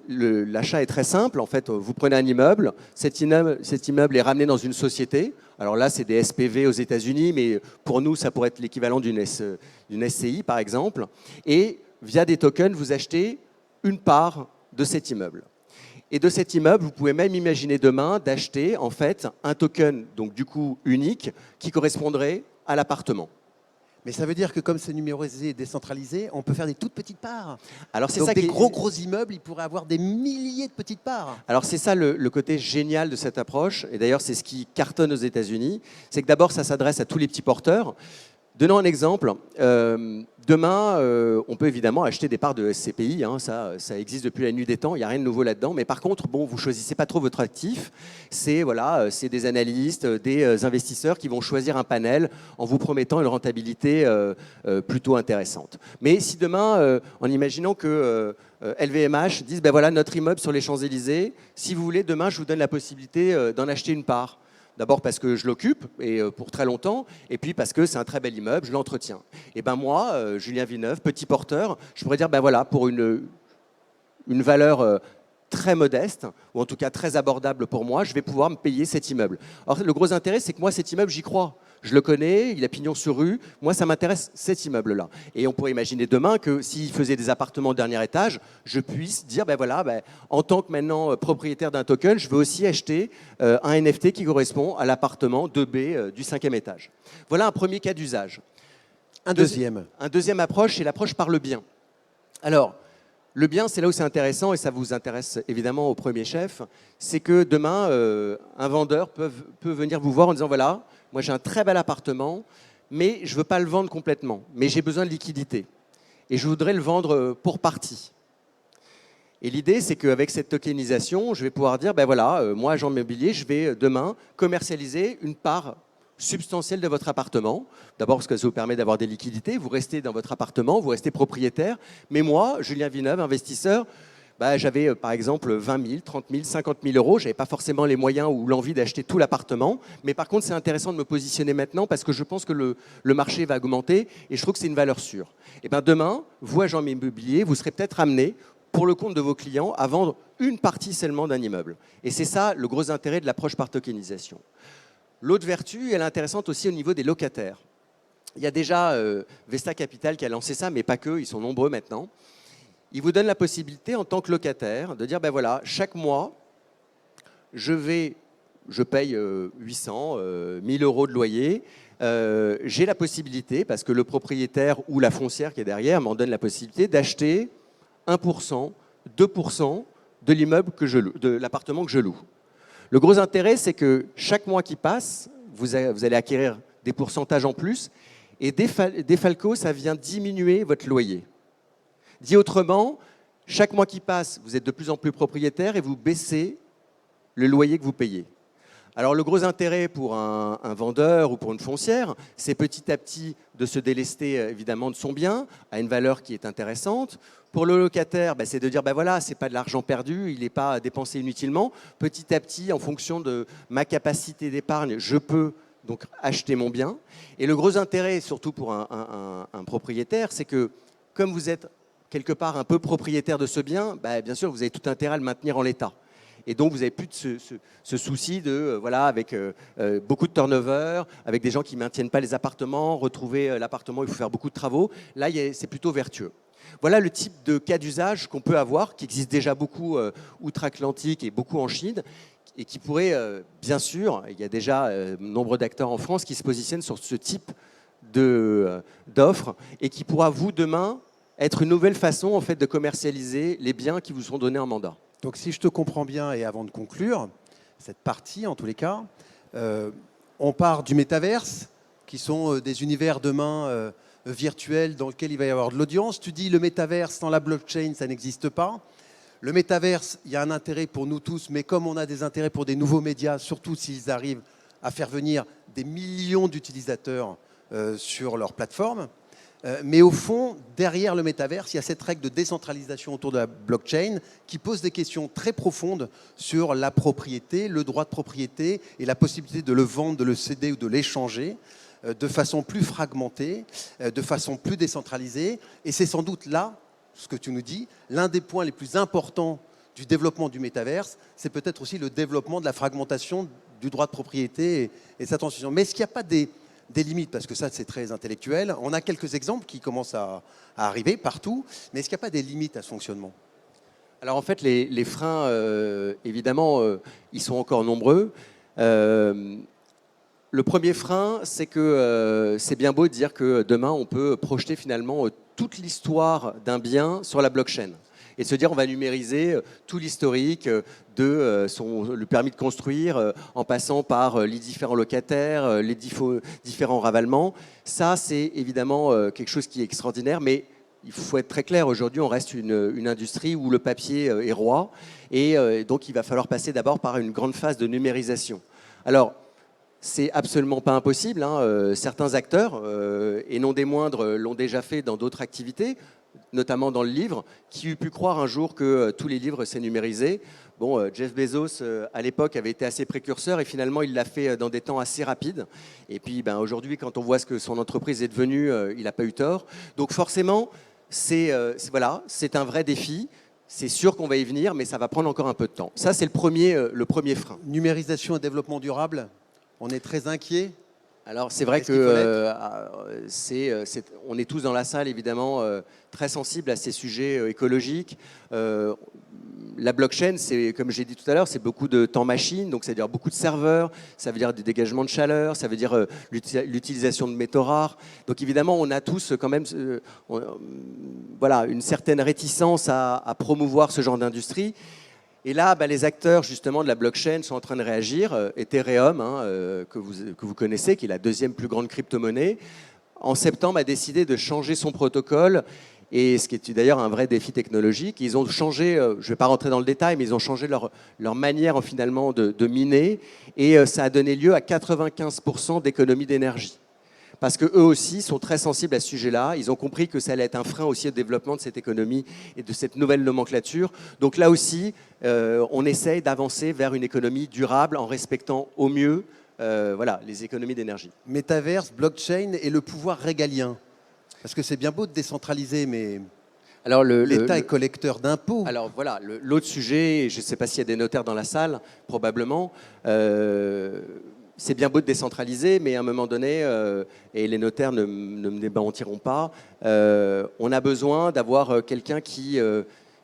l'achat est très simple. En fait, vous prenez un immeuble, cet immeuble est ramené dans une société. Alors là, c'est des SPV aux États-Unis, mais pour nous, ça pourrait être l'équivalent d'une SCI, par exemple. Et via des tokens, vous achetez une part de cet immeuble. Et de cet immeuble, vous pouvez même imaginer demain d'acheter en fait un token, donc du coup unique, qui correspondrait à l'appartement. Mais ça veut dire que comme c'est numérisé et décentralisé, on peut faire des toutes petites parts. Alors c'est Donc ça des qui gros immeubles, ils pourraient avoir des milliers de petites parts. Alors c'est ça le côté génial de cette approche, et d'ailleurs c'est ce qui cartonne aux États-Unis, c'est que d'abord ça s'adresse à tous les petits porteurs. Donnons un exemple. Demain, on peut évidemment acheter des parts de SCPI, hein, ça existe depuis la nuit des temps, il n'y a rien de nouveau là-dedans. Mais par contre, bon, vous ne choisissez pas trop votre actif. C'est des analystes, des investisseurs qui vont choisir un panel en vous promettant une rentabilité plutôt intéressante. Mais si demain, en imaginant que LVMH dise, ben voilà, notre immeuble sur les Champs-Élysées, si vous voulez, demain, je vous donne la possibilité d'en acheter une part. D'abord parce que je l'occupe et pour très longtemps, et puis parce que c'est un très bel immeuble, je l'entretiens. Et ben moi, Julien Villeneuve, petit porteur, je pourrais dire ben voilà, pour une valeur très modeste, ou en tout cas très abordable pour moi, je vais pouvoir me payer cet immeuble. Alors le gros intérêt, c'est que moi, cet immeuble, j'y crois. Je le connais, il a pignon sur rue. Moi, ça m'intéresse cet immeuble-là. Et on pourrait imaginer demain que s'il faisait des appartements au dernier étage, je puisse dire, ben voilà, en tant que maintenant propriétaire d'un token, je veux aussi acheter un NFT qui correspond à l'appartement 2B du 5e étage. Voilà un premier cas d'usage. Un deuxième approche, c'est l'approche par le bien. Alors, le bien, c'est là où c'est intéressant, et ça vous intéresse évidemment au premier chef, c'est que demain, un vendeur peut venir vous voir en disant, voilà, moi j'ai un très bel appartement, mais je ne veux pas le vendre complètement, mais j'ai besoin de liquidité. Et je voudrais le vendre pour partie. Et l'idée, c'est qu'avec cette tokenisation, je vais pouvoir dire, ben voilà, moi, agent immobilier, je vais demain commercialiser une part substantielle de votre appartement. D'abord parce que ça vous permet d'avoir des liquidités, vous restez dans votre appartement, vous restez propriétaire. Mais moi, Julien Villeneuve, investisseur, j'avais par exemple 20 000, 30 000, 50 000 euros. Je n'avais pas forcément les moyens ou l'envie d'acheter tout l'appartement. Mais par contre, c'est intéressant de me positionner maintenant parce que je pense que le marché va augmenter et je trouve que c'est une valeur sûre. Et bien demain, vous, agent immobilier, vous serez peut-être amené, pour le compte de vos clients, à vendre une partie seulement d'un immeuble. Et c'est ça le gros intérêt de l'approche par tokenisation. L'autre vertu, elle est intéressante aussi au niveau des locataires. Il y a déjà Vesta Capital qui a lancé ça, mais pas que, ils sont nombreux maintenant. Ils vous donnent la possibilité, en tant que locataire, de dire, ben voilà, chaque mois, je paye 800, 1000 euros de loyer. J'ai la possibilité, parce que le propriétaire ou la foncière qui est derrière m'en donne la possibilité d'acheter 1%, 2% de l'immeuble de l'appartement que je loue. Le gros intérêt, c'est que chaque mois qui passe, vous allez acquérir des pourcentages en plus, et Defalco, ça vient diminuer votre loyer. Dit autrement, chaque mois qui passe, vous êtes de plus en plus propriétaire et vous baissez le loyer que vous payez. Alors le gros intérêt pour un vendeur ou pour une foncière, c'est petit à petit de se délester évidemment de son bien à une valeur qui est intéressante. Pour le locataire, c'est de dire voilà, c'est pas de l'argent perdu, il n'est pas dépensé inutilement. Petit à petit, en fonction de ma capacité d'épargne, je peux donc acheter mon bien. Et le gros intérêt, surtout pour un propriétaire, c'est que comme vous êtes quelque part un peu propriétaire de ce bien, bien sûr, vous avez tout intérêt à le maintenir en l'état. Et donc, vous n'avez plus de ce souci de, avec beaucoup de turnover, avec des gens qui ne maintiennent pas les appartements, retrouver l'appartement, il faut faire beaucoup de travaux. Là, c'est plutôt vertueux. Voilà le type de cas d'usage qu'on peut avoir, qui existe déjà beaucoup outre-Atlantique et beaucoup en Chine, et qui pourrait, bien sûr, il y a déjà nombre d'acteurs en France qui se positionnent sur ce type d'offres, et qui pourra, vous, demain, être une nouvelle façon en fait, de commercialiser les biens qui vous sont donnés en mandat. Donc si je te comprends bien, et avant de conclure cette partie en tous les cas, on part du métaverse, qui sont des univers demain virtuels dans lesquels il va y avoir de l'audience. Tu dis le métaverse sans la blockchain, ça n'existe pas. Le métaverse, il y a un intérêt pour nous tous, mais comme on a des intérêts pour des nouveaux médias, surtout s'ils arrivent à faire venir des millions d'utilisateurs sur leur plateforme. Mais au fond, derrière le métaverse, il y a cette règle de décentralisation autour de la blockchain qui pose des questions très profondes sur la propriété, le droit de propriété et la possibilité de le vendre, de le céder ou de l'échanger de façon plus fragmentée, de façon plus décentralisée. Et c'est sans doute là, ce que tu nous dis, l'un des points les plus importants du développement du métaverse, c'est peut-être aussi le développement de la fragmentation du droit de propriété et sa transition. Mais est-ce qu'il n'y a pas des limites? Parce que ça, c'est très intellectuel. On a quelques exemples qui commencent à arriver partout, mais est-ce qu'il n'y a pas des limites à ce fonctionnement? Alors en fait, les freins, évidemment, ils sont encore nombreux. Le premier frein, c'est que c'est bien beau de dire que demain, on peut projeter finalement toute l'histoire d'un bien sur la blockchain. Et de se dire on va numériser tout l'historique de le permis de construire, en passant par les différents locataires, les différents ravalements. Ça, c'est évidemment quelque chose qui est extraordinaire, mais il faut être très clair, aujourd'hui on reste une industrie où le papier est roi, et donc il va falloir passer d'abord par une grande phase de numérisation. Alors, c'est absolument pas impossible, hein. Certains acteurs, et non des moindres, l'ont déjà fait dans d'autres activités, notamment dans le livre. Qui eût pu croire un jour que tous les livres s'est numérisé? Bon, Jeff Bezos, à l'époque, avait été assez précurseur et finalement, il l'a fait dans des temps assez rapides. Et puis, aujourd'hui, quand on voit ce que son entreprise est devenue, il n'a pas eu tort. Donc forcément, c'est un vrai défi. C'est sûr qu'on va y venir, mais ça va prendre encore un peu de temps. Ça, c'est le premier frein. Numérisation et développement durable, on est très inquiet. Alors c'est vrai que on est tous dans la salle évidemment très sensibles à ces sujets écologiques. La blockchain, c'est, comme j'ai dit tout à l'heure, c'est beaucoup de temps machine, donc ça veut dire beaucoup de serveurs, ça veut dire des dégagements de chaleur, ça veut dire l'utilisation de métaux rares. Donc évidemment, on a tous quand même une certaine réticence à promouvoir ce genre d'industrie. Et là, les acteurs justement de la blockchain sont en train de réagir. Ethereum, que vous connaissez, qui est la deuxième plus grande crypto-monnaie, en septembre a décidé de changer son protocole, et ce qui est d'ailleurs un vrai défi technologique. Ils ont changé, je ne vais pas rentrer dans le détail, mais ils ont changé leur manière finalement de miner, et ça a donné lieu à 95% d'économie d'énergie. Parce qu'eux aussi sont très sensibles à ce sujet-là. Ils ont compris que ça allait être un frein aussi au développement de cette économie et de cette nouvelle nomenclature. Donc là aussi, on essaye d'avancer vers une économie durable en respectant au mieux les économies d'énergie. Métaverse, blockchain et le pouvoir régalien. Parce que c'est bien beau de décentraliser, mais l'État est collecteur d'impôts. Alors voilà, l'autre sujet, je ne sais pas s'il y a des notaires dans la salle, probablement. C'est bien beau de décentraliser, mais à un moment donné, et les notaires ne me démentiront pas, on a besoin d'avoir quelqu'un qui,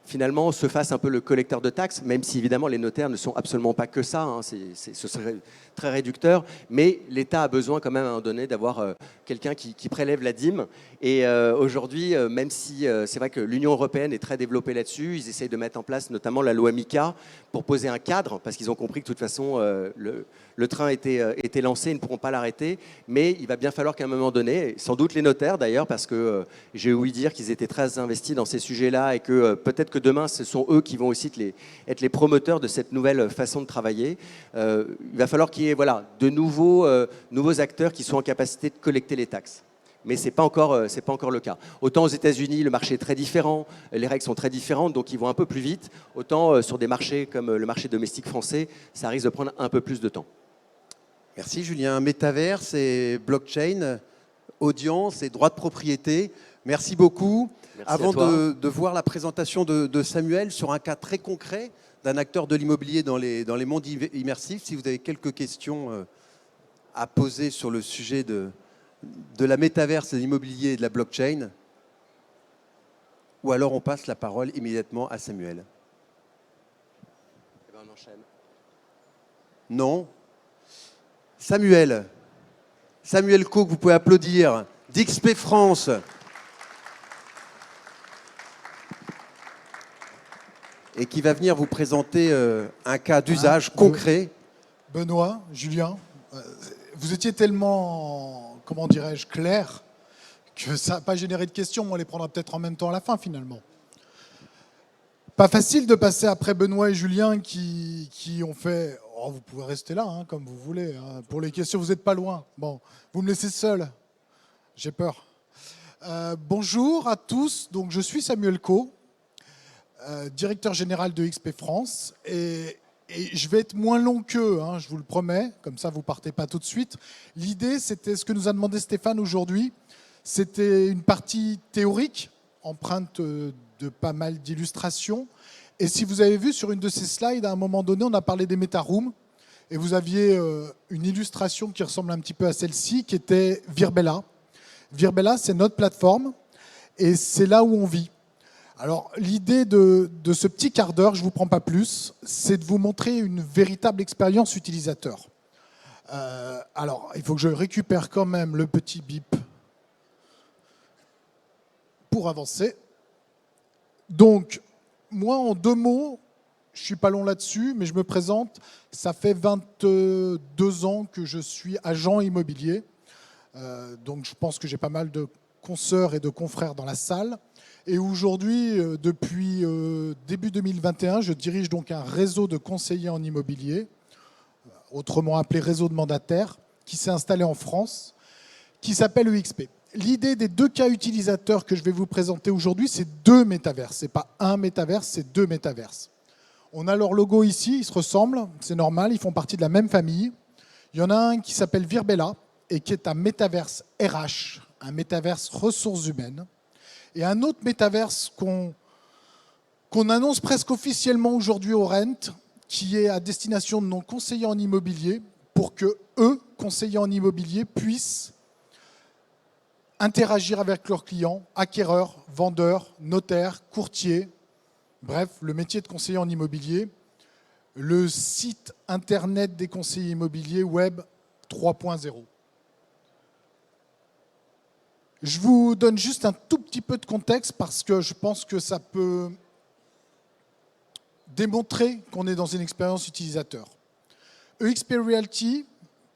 finalement, se fasse un peu le collecteur de taxes, même si, évidemment, les notaires ne sont absolument pas que ça, hein, ce serait très réducteur, mais l'État a besoin quand même, à un moment donné, d'avoir quelqu'un qui prélève la dîme. Et aujourd'hui, même si c'est vrai que l'Union européenne est très développée là-dessus, ils essayent de mettre en place notamment la loi MiCA pour poser un cadre, parce qu'ils ont compris que de toute façon, le train était lancé, ils ne pourront pas l'arrêter, mais il va bien falloir qu'à un moment donné, sans doute les notaires d'ailleurs, parce que j'ai ouï dire qu'ils étaient très investis dans ces sujets-là et que peut-être que demain, ce sont eux qui vont aussi être les promoteurs de cette nouvelle façon de travailler. Il va falloir qu'il y ait de nouveaux acteurs qui sont en capacité de collecter les taxes. Mais ce n'est pas encore le cas. Autant aux États-Unis, le marché est très différent, les règles sont très différentes, donc ils vont un peu plus vite. Autant sur des marchés comme le marché domestique français, ça risque de prendre un peu plus de temps. Merci Julien. Métaverse et blockchain, audience et droit de propriété. Merci beaucoup. Merci. Avant de voir la présentation de Samuel sur un cas très concret d'un acteur de l'immobilier dans les mondes immersifs, si vous avez quelques questions à poser sur le sujet de la métaverse, de l'immobilier et de la blockchain, ou alors on passe la parole immédiatement à Samuel. On enchaîne. Non. Samuel Coq, vous pouvez applaudir, d'XP France. Et qui va venir vous présenter un cas d'usage concret. Benoît, Julien, vous étiez tellement, comment dirais-je, clair que ça n'a pas généré de questions. On les prendra peut-être en même temps à la fin, finalement. Pas facile de passer après Benoît et Julien qui ont fait... Oh, vous pouvez rester là, hein, comme vous voulez. Hein. Pour les questions, vous n'êtes pas loin. Bon, vous me laissez seul. J'ai peur. Bonjour à tous. Donc, je suis Samuel Coq, directeur général de XP France. Et je vais être moins long qu'eux, hein, je vous le promets. Comme ça, vous ne partez pas tout de suite. L'idée, c'était ce que nous a demandé Stéphane aujourd'hui. C'était une partie théorique, empreinte de de pas mal d'illustrations. Et si vous avez vu sur une de ces slides, à un moment donné, on a parlé des MetaRooms. Et vous aviez une illustration qui ressemble un petit peu à celle-ci, qui était Virbella. Virbella, c'est notre plateforme. Et c'est là où on vit. Alors, l'idée de ce petit quart d'heure, je ne vous prends pas plus, c'est de vous montrer une véritable expérience utilisateur. Alors, il faut que je récupère quand même le petit bip pour avancer. Donc, moi, en 2 mots, je ne suis pas long là-dessus, mais je me présente. Ça fait 22 ans que je suis agent immobilier. Donc, je pense que j'ai pas mal de consoeurs et de confrères dans la salle. Et aujourd'hui, depuis début 2021, je dirige donc un réseau de conseillers en immobilier, autrement appelé réseau de mandataires, qui s'est installé en France, qui s'appelle EXP. L'idée des 2 cas utilisateurs que je vais vous présenter aujourd'hui, c'est 2 métaverses. Ce n'est pas un métaverse, c'est 2 métaverses. On a leur logo ici, ils se ressemblent, c'est normal, ils font partie de la même famille. Il y en a un qui s'appelle Virbella et qui est un métaverse RH, un métaverse ressources humaines. Et un autre métaverse qu'on annonce presque officiellement aujourd'hui au Rent, qui est à destination de nos conseillers en immobilier, pour que eux, conseillers en immobilier, puissent interagir avec leurs clients, acquéreurs, vendeurs, notaires, courtiers, bref, le métier de conseiller en immobilier, le site internet des conseillers immobiliers web 3.0. Je vous donne juste un tout petit peu de contexte parce que je pense que ça peut démontrer qu'on est dans une expérience utilisateur. EXP Realty,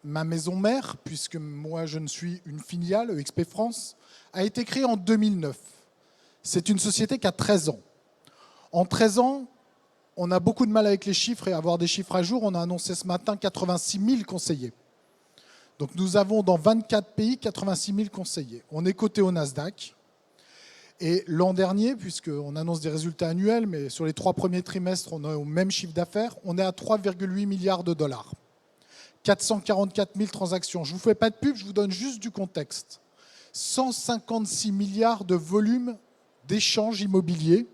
ma maison mère, puisque moi je ne suis une filiale, EXP France, a été créée en 2009. C'est une société qui a 13 ans. En 13 ans, on a beaucoup de mal avec les chiffres et avoir des chiffres à jour. On a annoncé ce matin 86 000 conseillers. Donc nous avons dans 24 pays 86 000 conseillers. On est coté au Nasdaq. Et l'an dernier, puisqu'on annonce des résultats annuels, mais sur les 3 premiers trimestres, on est au même chiffre d'affaires, on est à 3,8 milliards de dollars. 444 000 transactions. Je ne vous fais pas de pub, je vous donne juste du contexte. 156 milliards de volume d'échanges immobiliers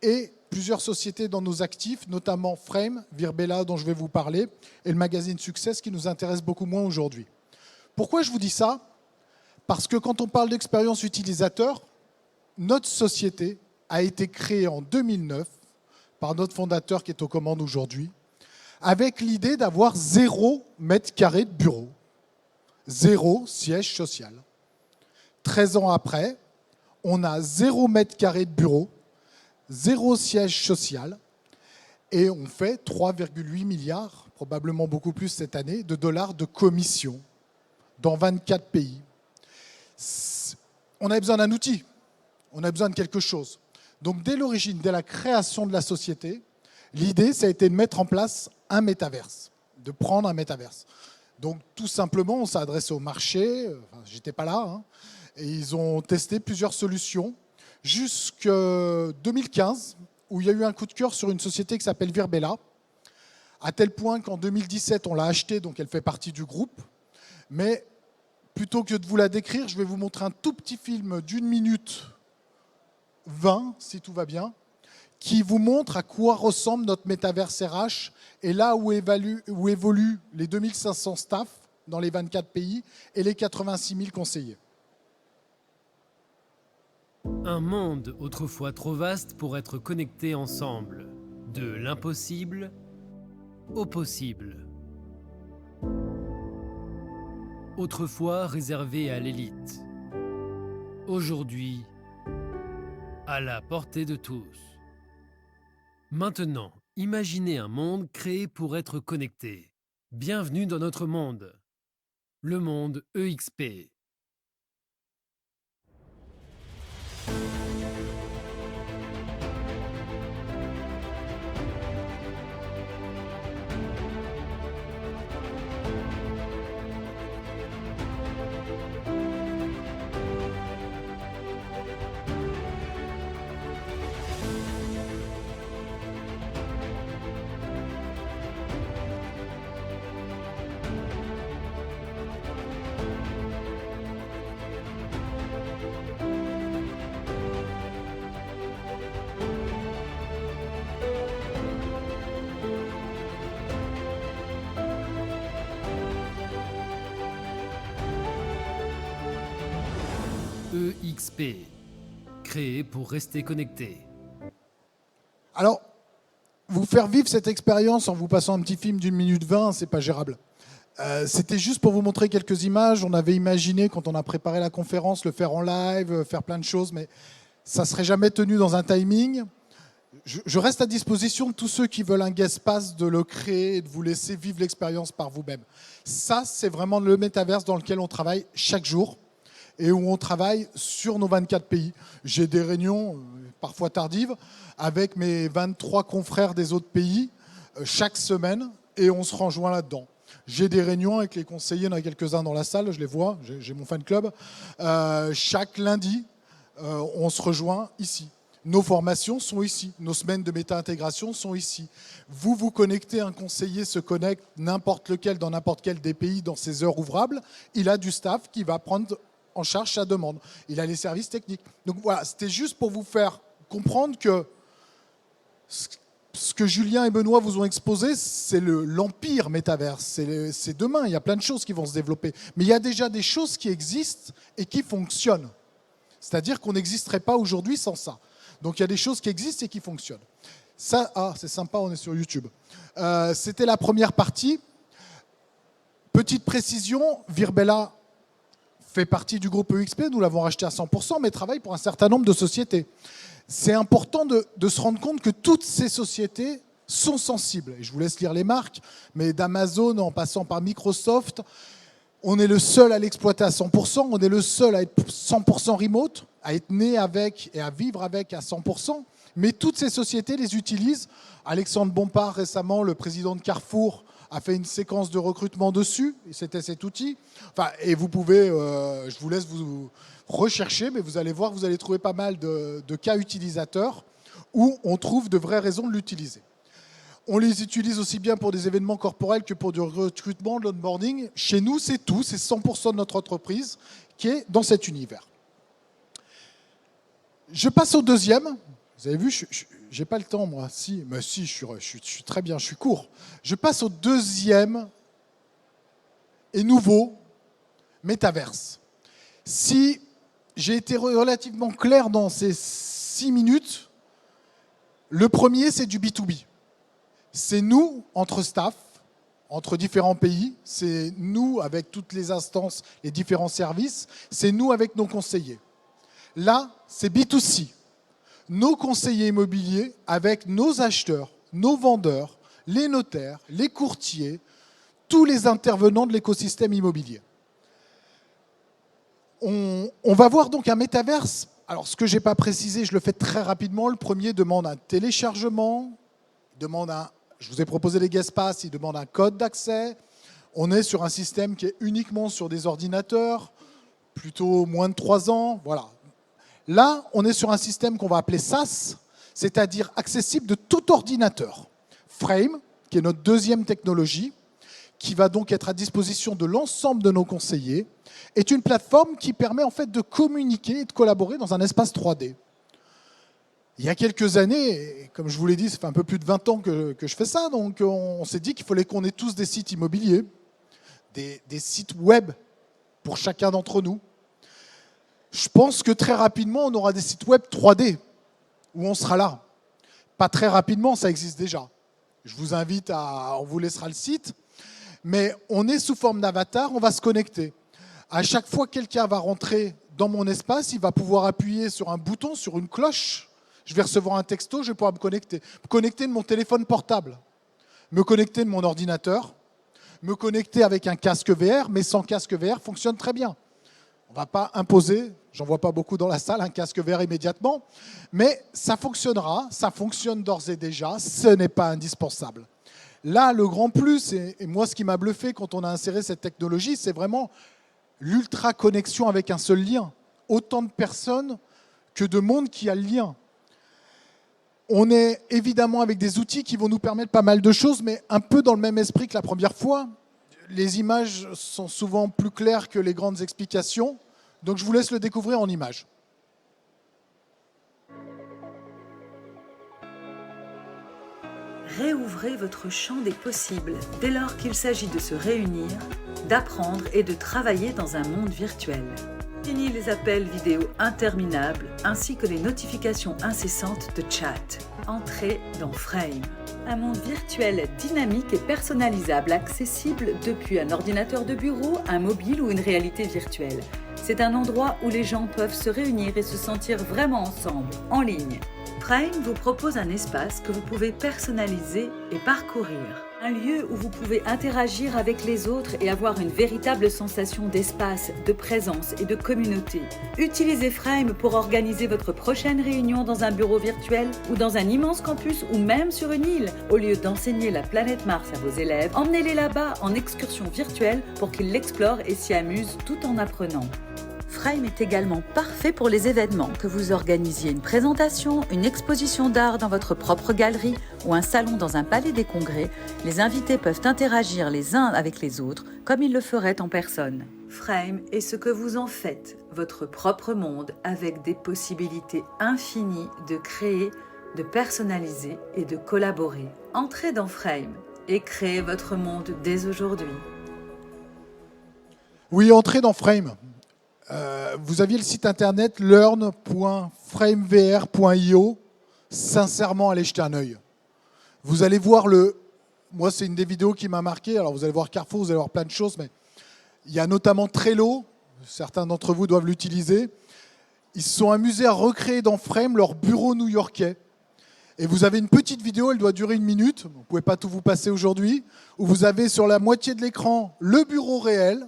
et plusieurs sociétés dans nos actifs, notamment Frame, Virbella dont je vais vous parler, et le magazine Success qui nous intéresse beaucoup moins aujourd'hui. Pourquoi je vous dis ça? Parce que quand on parle d'expérience utilisateur, notre société a été créée en 2009 par notre fondateur qui est aux commandes aujourd'hui, avec l'idée d'avoir 0 mètre carré de bureau, 0 siège social. 13 ans après, on a 0 mètre carré de bureau, 0 siège social, et on fait 3,8 milliards, probablement beaucoup plus cette année, de dollars de commission dans 24 pays. On a besoin d'un outil, on a besoin de quelque chose. Donc dès l'origine, dès la création de la société, l'idée, ça a été de mettre en place un métaverse, de prendre un métaverse. Donc tout simplement, on s'est adressé au marché, enfin, j'étais pas là, hein, et ils ont testé plusieurs solutions jusqu'en 2015, où il y a eu un coup de cœur sur une société qui s'appelle Virbella, à tel point qu'en 2017, on l'a achetée, donc elle fait partie du groupe. Mais plutôt que de vous la décrire, je vais vous montrer un tout petit film d'1 minute 20, si tout va bien, qui vous montre à quoi ressemble notre métaverse RH et là où évoluent les 2500 staffs dans les 24 pays et les 86 000 conseillers. Un monde autrefois trop vaste pour être connectés ensemble, de l'impossible au possible. Autrefois réservé à l'élite, aujourd'hui à la portée de tous. Maintenant, imaginez un monde créé pour être connecté. Bienvenue dans notre monde, le monde EXP. EXP, créé pour rester connecté. Alors, vous faire vivre cette expérience en vous passant un petit film d'1 minute 20, c'est pas gérable. C'était juste pour vous montrer quelques images. On avait imaginé, quand on a préparé la conférence, le faire en live, faire plein de choses, mais ça ne serait jamais tenu dans un timing. Je reste à disposition de tous ceux qui veulent un guest pass de le créer et de vous laisser vivre l'expérience par vous-même. Ça, c'est vraiment le métaverse dans lequel on travaille chaque jour et où on travaille sur nos 24 pays. J'ai des réunions, parfois tardives, avec mes 23 confrères des autres pays chaque semaine et on se rejoint là-dedans. J'ai des réunions avec les conseillers, il y en a quelques-uns dans la salle, je les vois, j'ai mon fan club. Chaque lundi, on se rejoint ici. Nos formations sont ici, nos semaines de méta-intégration sont ici. Vous vous connectez, un conseiller se connecte n'importe lequel, dans n'importe quel des pays, dans ses heures ouvrables. Il a du staff qui va prendre en charge sa demande. Il a les services techniques. Donc voilà, c'était juste pour vous faire comprendre que ce que Julien et Benoît vous ont exposé, c'est l'empire métaverse. C'est demain, il y a plein de choses qui vont se développer. Mais il y a déjà des choses qui existent et qui fonctionnent. C'est-à-dire qu'on n'existerait pas aujourd'hui sans ça. Donc il y a des choses qui existent et qui fonctionnent. Ça, c'est sympa, on est sur YouTube. C'était la première partie. Petite précision, Virbela fait partie du groupe EXP, nous l'avons racheté à 100%, mais travaille pour un certain nombre de sociétés. C'est important de se rendre compte que toutes ces sociétés sont sensibles. Et je vous laisse lire les marques, mais d'Amazon en passant par Microsoft, on est le seul à l'exploiter à 100%, on est le seul à être 100% remote, à être né avec et à vivre avec à 100%, mais toutes ces sociétés les utilisent. Alexandre Bompard, récemment, le président de Carrefour, a fait une séquence de recrutement dessus, et c'était cet outil. Enfin, et vous pouvez, je vous laisse vous rechercher, mais vous allez voir, vous allez trouver pas mal de cas utilisateurs où on trouve de vraies raisons de l'utiliser. On les utilise aussi bien pour des événements corporels que pour du recrutement, de l'onboarding. Chez nous, c'est tout, c'est 100% de notre entreprise qui est dans cet univers. Je passe au deuxième. Vous avez vu, je n'ai pas le temps, moi. Si, mais si, je suis très bien, je suis court. Je passe au deuxième et nouveau métaverse. Si j'ai été relativement clair dans ces 6 minutes, le premier, c'est du B2B. C'est nous, entre staff, entre différents pays, c'est nous avec toutes les instances, les différents services, c'est nous avec nos conseillers. Là, c'est B2C. Nos conseillers immobiliers avec nos acheteurs, nos vendeurs, les notaires, les courtiers, tous les intervenants de l'écosystème immobilier. On va voir donc un métaverse. Alors, ce que je n'ai pas précisé, je le fais très rapidement. Le premier demande un téléchargement, demande je vous ai proposé les guest pass, il demande un code d'accès. On est sur un système qui est uniquement sur des ordinateurs, plutôt moins de 3 ans, voilà. Là, on est sur un système qu'on va appeler SaaS, c'est-à-dire accessible de tout ordinateur. Frame, qui est notre deuxième technologie, qui va donc être à disposition de l'ensemble de nos conseillers, est une plateforme qui permet en fait de communiquer et de collaborer dans un espace 3D. Il y a quelques années, comme je vous l'ai dit, ça fait un peu plus de 20 ans que je fais ça, donc on s'est dit qu'il fallait qu'on ait tous des sites immobiliers, des sites web pour chacun d'entre nous. Je pense que très rapidement, on aura des sites web 3D, où on sera là. Pas très rapidement, ça existe déjà. Je vous invite on vous laissera le site, mais on est sous forme d'avatar, on va se connecter. À chaque fois que quelqu'un va rentrer dans mon espace, il va pouvoir appuyer sur un bouton, sur une cloche. Je vais recevoir un texto, je vais pouvoir me connecter. Me connecter de mon téléphone portable, me connecter de mon ordinateur, me connecter avec un casque VR, mais sans casque VR fonctionne très bien. On ne va pas imposer, j'en vois pas beaucoup dans la salle, un casque VR immédiatement, mais ça fonctionnera, ça fonctionne d'ores et déjà, ce n'est pas indispensable. Là, le grand plus, et moi ce qui m'a bluffé quand on a inséré cette technologie, c'est vraiment l'ultra-connexion avec un seul lien. Autant de personnes que de monde qui a le lien. On est évidemment avec des outils qui vont nous permettre pas mal de choses, mais un peu dans le même esprit que la première fois. Les images sont souvent plus claires que les grandes explications, donc je vous laisse le découvrir en images. Réouvrez votre champ des possibles dès lors qu'il s'agit de se réunir, d'apprendre et de travailler dans un monde virtuel. Fini les appels vidéo interminables ainsi que les notifications incessantes de chat. Entrez dans Frame. Un monde virtuel dynamique et personnalisable accessible depuis un ordinateur de bureau, un mobile ou une réalité virtuelle. C'est un endroit où les gens peuvent se réunir et se sentir vraiment ensemble, en ligne. Frame vous propose un espace que vous pouvez personnaliser et parcourir. Un lieu où vous pouvez interagir avec les autres et avoir une véritable sensation d'espace, de présence et de communauté. Utilisez Frame pour organiser votre prochaine réunion dans un bureau virtuel ou dans un immense campus ou même sur une île. Au lieu d'enseigner la planète Mars à vos élèves, emmenez-les là-bas en excursion virtuelle pour qu'ils l'explorent et s'y amusent tout en apprenant. Frame est également parfait pour les événements, que vous organisiez une présentation, une exposition d'art dans votre propre galerie ou un salon dans un palais des congrès. Les invités peuvent interagir les uns avec les autres comme ils le feraient en personne. Frame est ce que vous en faites, votre propre monde avec des possibilités infinies de créer, de personnaliser et de collaborer. Entrez dans Frame et créez votre monde dès aujourd'hui. Oui, entrez dans Frame. Vous aviez le site internet learn.framevr.io. Sincèrement, allez jeter un œil. Vous allez voir Moi, c'est une des vidéos qui m'a marqué. Alors, vous allez voir Carrefour, vous allez voir plein de choses, mais il y a notamment Trello. Certains d'entre vous doivent l'utiliser. Ils se sont amusés à recréer dans Frame leur bureau new-yorkais. Et vous avez une petite vidéo, elle doit durer 1 minute. Vous ne pouvez pas tout vous passer aujourd'hui. Où vous avez sur la moitié de l'écran le bureau réel.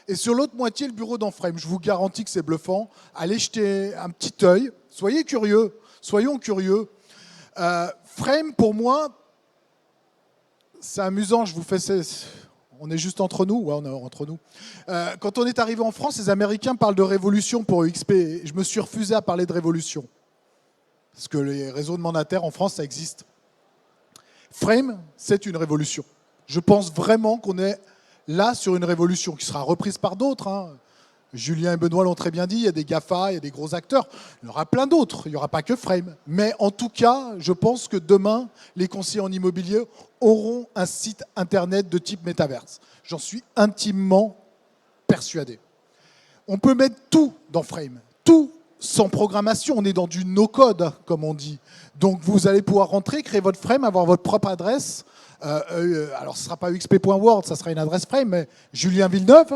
Et sur l'autre moitié, le bureau dans Frame. Je vous garantis que c'est bluffant. Allez jeter un petit œil. Soyez curieux. Soyons curieux. Frame, pour moi, c'est amusant. Je vous fais... On est juste entre nous. Ouais, on est entre nous. Quand on est arrivé en France, les Américains parlent de révolution pour EXP. Et je me suis refusé à parler de révolution. Parce que les réseaux de mandataires en France, ça existe. Frame, c'est une révolution. Je pense vraiment qu'on est là sur une révolution qui sera reprise par d'autres. Hein. Julien et Benoît l'ont très bien dit, il y a des GAFA, il y a des gros acteurs. Il y aura plein d'autres, il n'y aura pas que Frame. Mais en tout cas, je pense que demain, les conseillers en immobilier auront un site internet de type métaverse. J'en suis intimement persuadé. On peut mettre tout dans Frame, tout sans programmation. On est dans du no-code, comme on dit. Donc vous allez pouvoir rentrer, créer votre Frame, avoir votre propre adresse. Alors ce ne sera pas exp.world, ça sera une adresse Frame, mais Julien Villeneuve,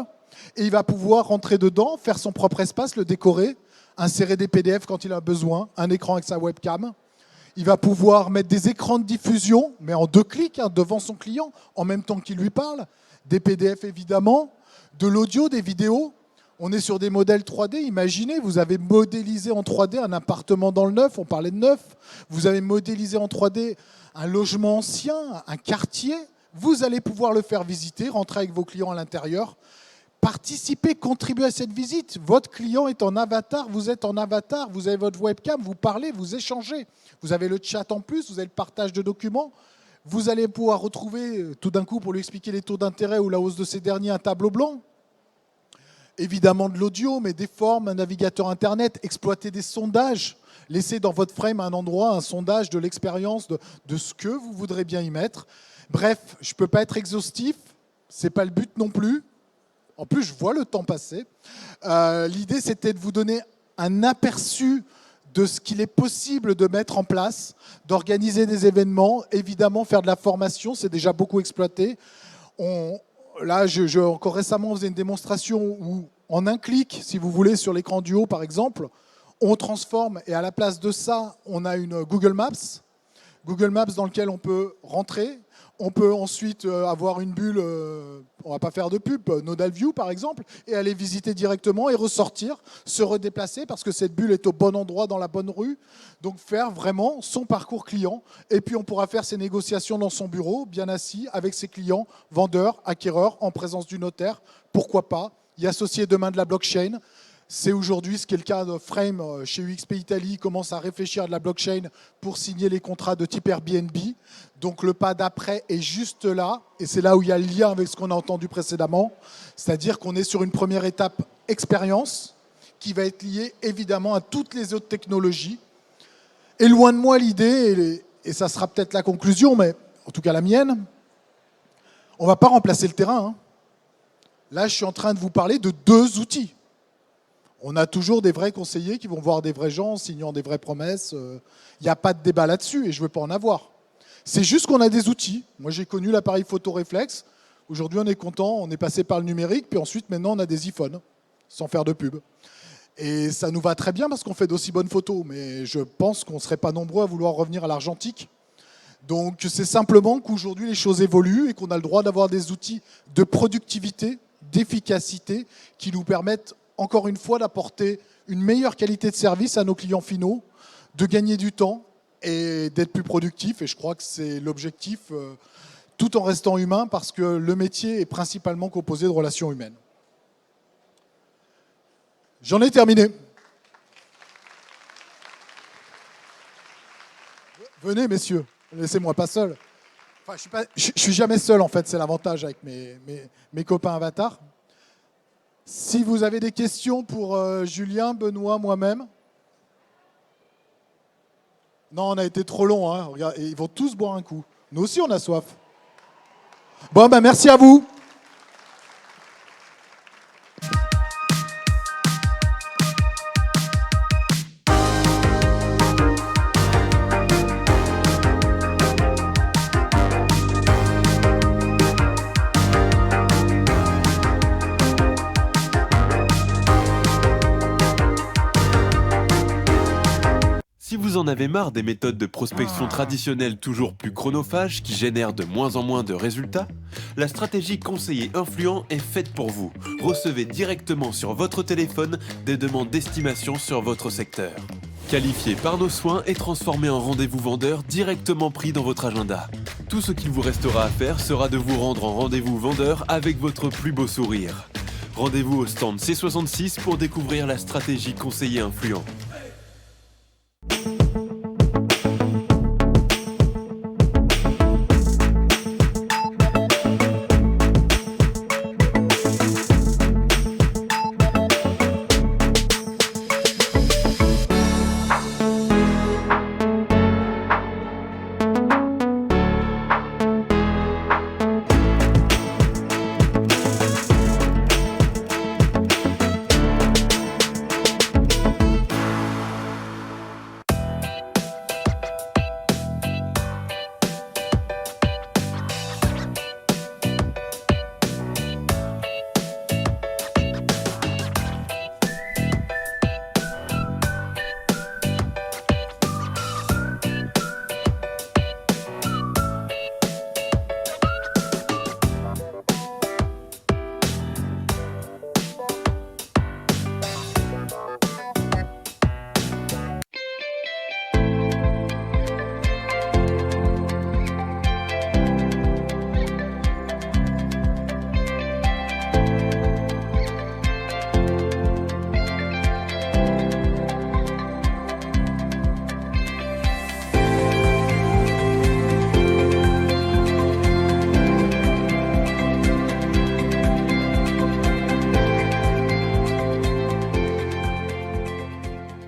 et il va pouvoir rentrer dedans, faire son propre espace, le décorer, insérer des PDF quand il a besoin, un écran avec sa webcam. Il va pouvoir mettre des écrans de diffusion, mais en 2 clics, devant son client, en même temps qu'il lui parle, des PDF évidemment, de l'audio, des vidéos. On est sur des modèles 3D, imaginez, vous avez modélisé en 3D un appartement dans le neuf, on parlait de neuf, vous avez modélisé en 3D un logement ancien, un quartier, vous allez pouvoir le faire visiter, rentrer avec vos clients à l'intérieur, participer, contribuer à cette visite. Votre client est en avatar, vous êtes en avatar, vous avez votre webcam, vous parlez, vous échangez. Vous avez le chat en plus, vous avez le partage de documents. Vous allez pouvoir retrouver tout d'un coup, pour lui expliquer les taux d'intérêt ou la hausse de ces derniers, un tableau blanc. Évidemment de l'audio, mais des formes, un navigateur Internet, exploiter des sondages. Laissez dans votre Frame un endroit, un sondage de l'expérience, de ce que vous voudrez bien y mettre. Bref, je ne peux pas être exhaustif, ce n'est pas le but non plus. En plus, je vois le temps passer. L'idée, c'était de vous donner un aperçu de ce qu'il est possible de mettre en place, d'organiser des événements, évidemment faire de la formation, c'est déjà beaucoup exploité. Là, encore récemment, on faisait une démonstration où, en un clic, si vous voulez, sur l'écran du haut, par exemple, on transforme, et à la place de ça, on a une Google Maps. Google Maps dans lequel on peut rentrer. On peut ensuite avoir une bulle, on ne va pas faire de pub, Nodal View par exemple, et aller visiter directement et ressortir, se redéplacer parce que cette bulle est au bon endroit dans la bonne rue. Donc faire vraiment son parcours client. Et puis on pourra faire ses négociations dans son bureau, bien assis, avec ses clients, vendeurs, acquéreurs, en présence du notaire. Pourquoi pas y associer demain de la blockchain. C'est aujourd'hui ce qui est le cas de Frame chez UXP Italie, commence à réfléchir à de la blockchain pour signer les contrats de type Airbnb. Donc le pas d'après est juste là, et c'est là où il y a le lien avec ce qu'on a entendu précédemment, c'est-à-dire qu'on est sur une première étape expérience qui va être liée évidemment à toutes les autres technologies. Et loin de moi l'idée, et ça sera peut-être la conclusion, mais en tout cas la mienne, on ne va pas remplacer le terrain. Là, je suis en train de vous parler de 2 outils. On a toujours des vrais conseillers qui vont voir des vrais gens en signant des vraies promesses. Il n'y a pas de débat là-dessus et je ne veux pas en avoir. C'est juste qu'on a des outils. Moi, j'ai connu l'appareil photo réflexe. Aujourd'hui, on est content, on est passé par le numérique, puis ensuite, maintenant, on a des iPhones, sans faire de pub. Et ça nous va très bien parce qu'on fait d'aussi bonnes photos, mais je pense qu'on ne serait pas nombreux à vouloir revenir à l'argentique. Donc, c'est simplement qu'aujourd'hui, les choses évoluent et qu'on a le droit d'avoir des outils de productivité, d'efficacité, qui nous permettent, encore une fois, d'apporter une meilleure qualité de service à nos clients finaux, de gagner du temps et d'être plus productif. Et je crois que c'est l'objectif, tout en restant humain, parce que le métier est principalement composé de relations humaines. J'en ai terminé. Venez, messieurs, laissez-moi pas seul. Enfin, je suis jamais seul, en fait, c'est l'avantage avec mes copains avatars. Si vous avez des questions pour Julien, Benoît, moi-même. Non, on a été trop long, hein. Regarde, ils vont tous boire un coup. Nous aussi, on a soif. Bon, ben merci à vous. Si vous en avez marre des méthodes de prospection traditionnelles toujours plus chronophages qui génèrent de moins en moins de résultats, la stratégie conseiller influent est faite pour vous. Recevez directement sur votre téléphone des demandes d'estimation sur votre secteur. Qualifié par nos soins et transformé en rendez-vous vendeur directement pris dans votre agenda. Tout ce qu'il vous restera à faire sera de vous rendre en rendez-vous vendeur avec votre plus beau sourire. Rendez-vous au stand C66 pour découvrir la stratégie conseiller influent.